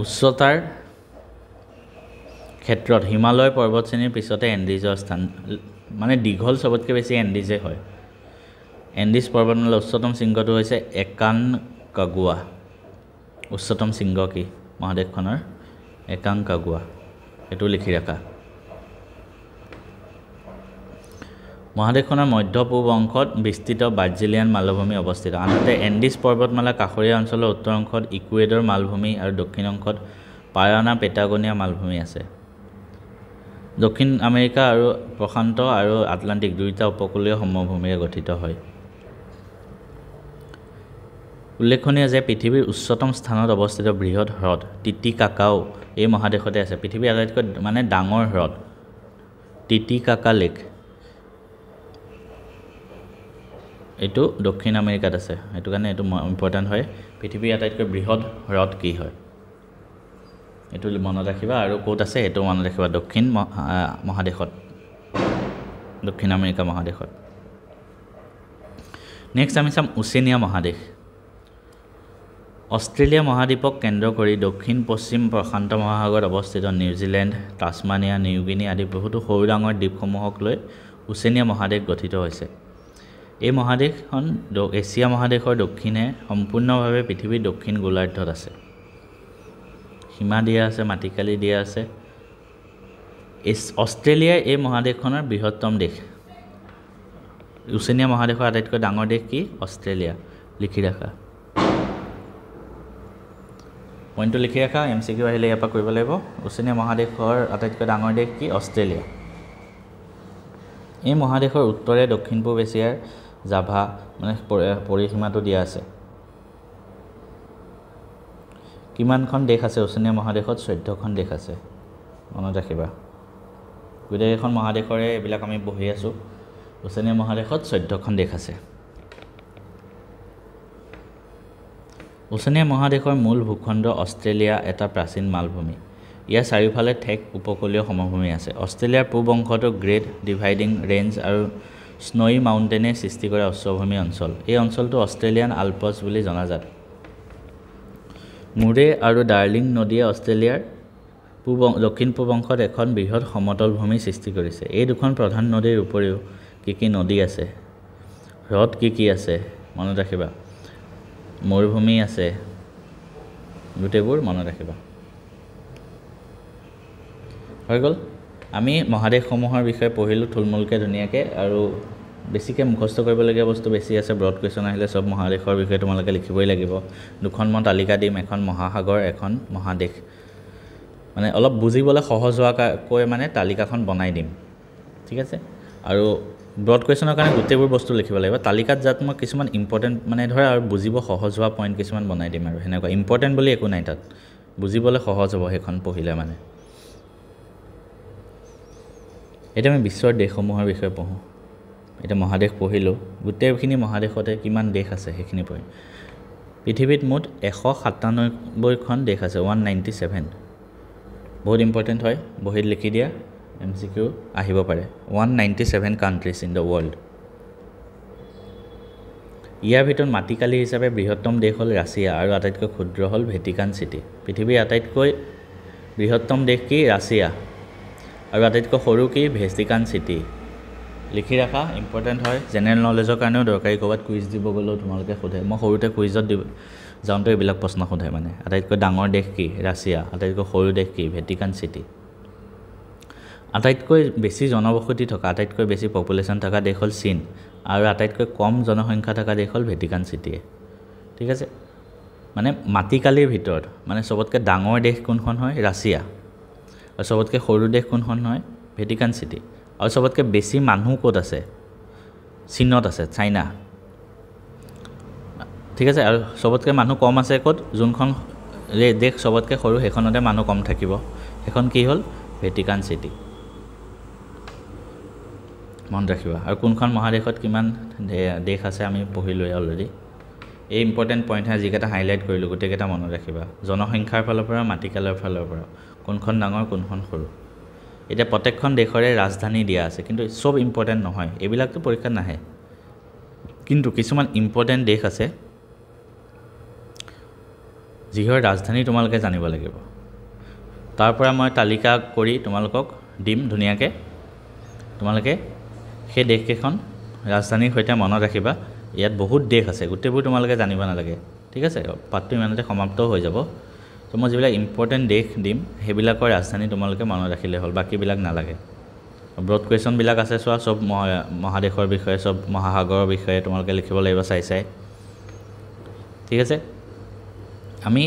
উচ্চতাৰ ক্ষেত্ৰত হিমালয় পৰ্বতশ্ৰেণীৰ পিছতে এণ্ডিজৰ স্থান, মানে দীঘল চবতকৈ বেছি এণ্ডিজে হয়। এণ্ডিছ পৰ্বতমালাৰ উচ্চতম শৃংগটো হৈছে একানকাগুৱা। উচ্চতম শৃংগ কি মহাদেশখনৰ? একানকাগুৱা, সেইটো লিখি ৰাখা। মহাদেশখনৰ মধ্য পূব অংশত বিস্তৃত ব্ৰাজিলিয়ান মালভূমি অৱস্থিত। আনহাতে এণ্ডিছ পৰ্বতমালা কাষৰীয়া অঞ্চলৰ উত্তৰ অংশত ইকুৱেডৰ মালভূমি আৰু দক্ষিণ অংশত পাৰানা পেটাগোনিয়া মালভূমি আছে। দক্ষিণ আমেৰিকা আৰু প্ৰশান্ত আৰু আটলাণ্টিক দুয়োটা উপকূলীয় সমভূমিৰে গঠিত হয়। উল্লেখনীয় যে পৃথিৱীৰ উচ্চতম স্থানত অৱস্থিত বৃহৎ হ্ৰদ টিটিকাকাও এই মহাদেশতে আছে। পৃথিৱীৰ আটাইতকৈ মানে ডাঙৰ হ্ৰদ টিটিকাকা লেক, এইটো দক্ষিণ আমেৰিকাত আছে। সেইটো কাৰণে এইটো ইম্পৰ্টেণ্ট হয়। পৃথিৱীৰ আটাইতকৈ বৃহৎ হ্ৰদ কি হয় এইটো মনত ৰাখিবা, আৰু ক'ত আছে সেইটো মনত ৰাখিবা। দক্ষিণ মহাদেশত, দক্ষিণ আমেৰিকা মহাদেশত। নেক্সট আমি চাম ওচেনিয়া মহাদেশ। অষ্ট্ৰেলিয়া মহাদ্বীপক কেন্দ্ৰ কৰি দক্ষিণ পশ্চিম প্ৰশান্ত মহাসাগৰত অৱস্থিত নিউজিলেণ্ড, টাছমানিয়া, নিউগিনি আদি বহুতো সৰু ডাঙৰ দ্বীপসমূহক লৈ ওচেনিয়া মহাদেশ গঠিত হৈছে। এই মহাদেশখন এছিয়া মহাদেশৰ দক্ষিণে সম্পূৰ্ণভাৱে পৃথিৱীৰ দক্ষিণ গোলাৰ্ধত আছে। সীমা দিয়া আছে, মাটিকালি দিয়া আছে। অষ্ট্ৰেলিয়া এই মহাদেশখনৰ বৃহত্তম দেশ। ওচেনিয়া মহাদেশৰ আটাইতকৈ ডাঙৰ দেশ কি? অষ্ট্ৰেলিয়া, লিখি ৰাখা। পইণ্টটো লিখি ৰাখা, MCQ আহিলে ইয়াৰ পৰা কৰিব লাগিব। ওচেনিয়া মহাদেশৰ আটাইতকৈ ডাঙৰ দেশ কি? অষ্ট্ৰেলিয়া। এই মহাদেশৰ উত্তৰে দক্ষিণ পূব এছিয়াৰ জাভা মানে পৰিসীমাটো দিয়া আছে। কিমানখন দেশ আছে ওচেনিয়া মহাদেশত? 14খন দেশ আছে, মনত ৰাখিবা। গোটেইখন মহাদেশৰে এইবিলাক আমি পঢ়ি আছোঁ। ওচেনিয়া মহাদেশত 14খন দেশ আছে। ওচেনিয়া মহাদেশৰ মূল ভূখণ্ড অষ্ট্ৰেলিয়া এটা প্ৰাচীন মালভূমি ইয়াৰ চাৰিওফালে ঠেক উপকূলীয় সমভূমি আছে অষ্ট্ৰেলিয়াৰ পূব অংশটো গ্ৰেট ডিভাইডিং ৰেঞ্জ আৰু স্নোই মাউণ্টেনে সৃষ্টি কৰা উচ্চভূমি অঞ্চল এই অঞ্চলটো অষ্ট্ৰেলিয়ান আলপছ বুলি জনাজাত মুৰে আৰু ডাৰ্লিং নদীয়ে অষ্ট্ৰেলিয়াৰ দক্ষিণ পূব অংশত এখন বৃহৎ সমতল ভূমি সৃষ্টি কৰিছে এই দুখন প্ৰধান নদীৰ উপৰিও কি নদী আছে হ্ৰদ কি আছে মনত ৰাখিবা মৰুভূমি আছে গোটেইবোৰ মনত ৰাখিবা হৈ গ'ল আমি মহাদেশসমূহৰ বিষয়ে পঢ়িলোঁ থুলমূলকৈ ধুনীয়াকৈ আৰু বেছিকৈ মুখস্থ কৰিবলগীয়া বস্তু বেছি আছে ব্ৰড কুৱেশ্যন আহিলে চব মহাদেশৰ বিষয়ে তোমালোকে লিখিবই লাগিব দুখন মই তালিকা দিম এখন মহাসাগৰ এখন মহাদেশ মানে অলপ বুজিবলৈ সহজ হোৱাকৈ মানে তালিকাখন বনাই দিম ঠিক আছে আৰু ব্ৰড কুৱেশ্যনৰ কাৰণে গোটেইবোৰ বস্তু লিখিব লাগিব তালিকাত যাত মই কিছুমান ইম্পৰ্টেণ্ট মানে ধৰা আৰু বুজিব সহজ হোৱা পইণ্ট কিছুমান বনাই দিম আৰু সেনেকুৱা ইম্পৰ্টেণ্ট বুলি একো নাই তাত বুজিবলৈ সহজ হ'ব সেইখন পঢ়িলে মানে এতিয়া আমি বিশ্বৰ দেশসমূহৰ বিষয়ে পঢ়োঁ এতিয়া মহাদেশ পঢ়িলোঁ গোটেইখিনি মহাদেশতে কিমান দেশ আছে সেইখিনি পঢ়িম পৃথিৱীত মুঠ 197খন দেশ আছে 197 বহুত ইম্পৰ্টেণ্ট হয় বহীত লিখি দিয়া MCQ আহিব পাৰে 197 কাণ্ট্ৰিজ ইন দ্য ৱৰ্ল্ড ইয়াৰ ভিতৰত মাটিকালি হিচাপে বৃহত্তম দেশ হ'ল ৰাছিয়া আৰু আটাইতকৈ ক্ষুদ্ৰ হ'ল ভেটিকান চিটি পৃথিৱীৰ আটাইতকৈ বৃহত্তম দেশ কি ৰাছিয়া আৰু আটাইতকৈ সৰু কি ভেটিকান চিটি লিখি ৰাখা ইম্পৰ্টেণ্ট হয় জেনেৰেল নলেজৰ কাৰণেও দৰকাৰী ক'ৰবাত কুইজ দিব গ'লেও তোমালোকে সোধে মই সৰুতে কুইজত যাওঁতে এইবিলাক প্ৰশ্ন সোধে মানে আটাইতকৈ ডাঙৰ দেশ কি ৰাছিয়া আটাইতকৈ সৰু দেশ কি ভেটিকান চিটি আটাইতকৈ বেছি জনবসতি থকা আটাইতকৈ বেছি পপুলেশ্যন থকা দেশ হ'ল চীন আৰু আটাইতকৈ কম জনসংখ্যা থকা দেশ হ'ল ভেটিকান চিটিয়ে ঠিক আছে মানে মাটিকালিৰ ভিতৰত মানে চবতকৈ ডাঙৰ দেশ কোনখন হয় ৰাছিয়া আৰু চবতকৈ সৰু দেশ কোনখন হয় ভেটিকান চিটি আৰু চবতকৈ বেছি মানুহ ক'ত আছে চীনত আছে চাইনা ঠিক আছে আৰু চবতকৈ মানুহ কম আছে ক'ত যোনখন দেশ চবতকৈ সৰু সেইখনতে মানুহ কম থাকিব সেইখন কি হ'ল ভেটিকান চিটি মনত ৰাখিবা আৰু কোনখন মহাদেশত কিমান দেশ আছে আমি পঢ়িলোৱে অলৰেডি এই ইম্পৰ্টেণ্ট পইণ্টহে যিকেইটা হাইলাইট কৰিলোঁ গোটেইকেইটা মনত ৰাখিবা জনসংখ্যাৰ ফালৰ পৰা মাটিকালৰ ফালৰ পৰা কোনখন ডাঙৰ কোনখন সৰু এতিয়া প্ৰত্যেকখন দেশৰে ৰাজধানী দিয়া আছে কিন্তু চব ইম্পৰ্টেণ্ট নহয় এইবিলাকতো পৰীক্ষাত নাহে কিন্তু কিছুমান ইম্পৰ্টেণ্ট দেশ আছে যিহৰ ৰাজধানী তোমালোকে জানিব লাগিব তাৰ পৰা মই তালিকা কৰি তোমালোকক দিম ধুনীয়াকৈ তোমালোকে সেই দেশকেইখন ৰাজধানীৰ সৈতে মনত ৰাখিবা ইয়াত বহুত দেশ আছে গোটেইবোৰ তোমালোকে জানিব নালাগে ঠিক আছে পাঠটো ইমানতে সমাপ্ত হৈ যাব তো মই যিবিলাক ইম্পৰ্টেণ্ট দেশ দিম সেইবিলাকৰ ৰাজধানী তোমালোকে মনত ৰাখিলে হ'ল বাকীবিলাক নালাগে ব্ৰড কুৱেশ্যনবিলাক আছে চোৱা চব মহাদেশৰ বিষয়ে চব মহাসাগৰৰ বিষয়ে তোমালোকে লিখিব লাগিব চাই ঠিক আছে আমি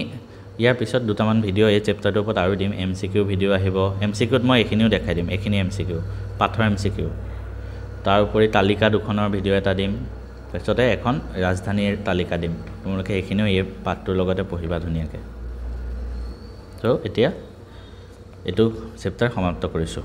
ইয়াৰ পিছত দুটামান ভিডিঅ' এই চেপ্টাৰটোৰ ওপৰত আৰু দিম MCQ ভিডিঅ' আহিব MCQত মই এইখিনিও দেখাই দিম এইখিনি MCQ পাঠৰ MCQ তাৰ উপৰি তালিকা দুখনৰ ভিডিঅ' এটা দিম তাৰপিছতে এখন ৰাজধানীৰ তালিকা দিম তোমালোকে এইখিনিও এই পাঠটোৰ লগতে পঢ়িবা ধুনীয়াকৈ তো এতিয়া এইটো চেপ্টাৰ সমাপ্ত কৰিছোঁ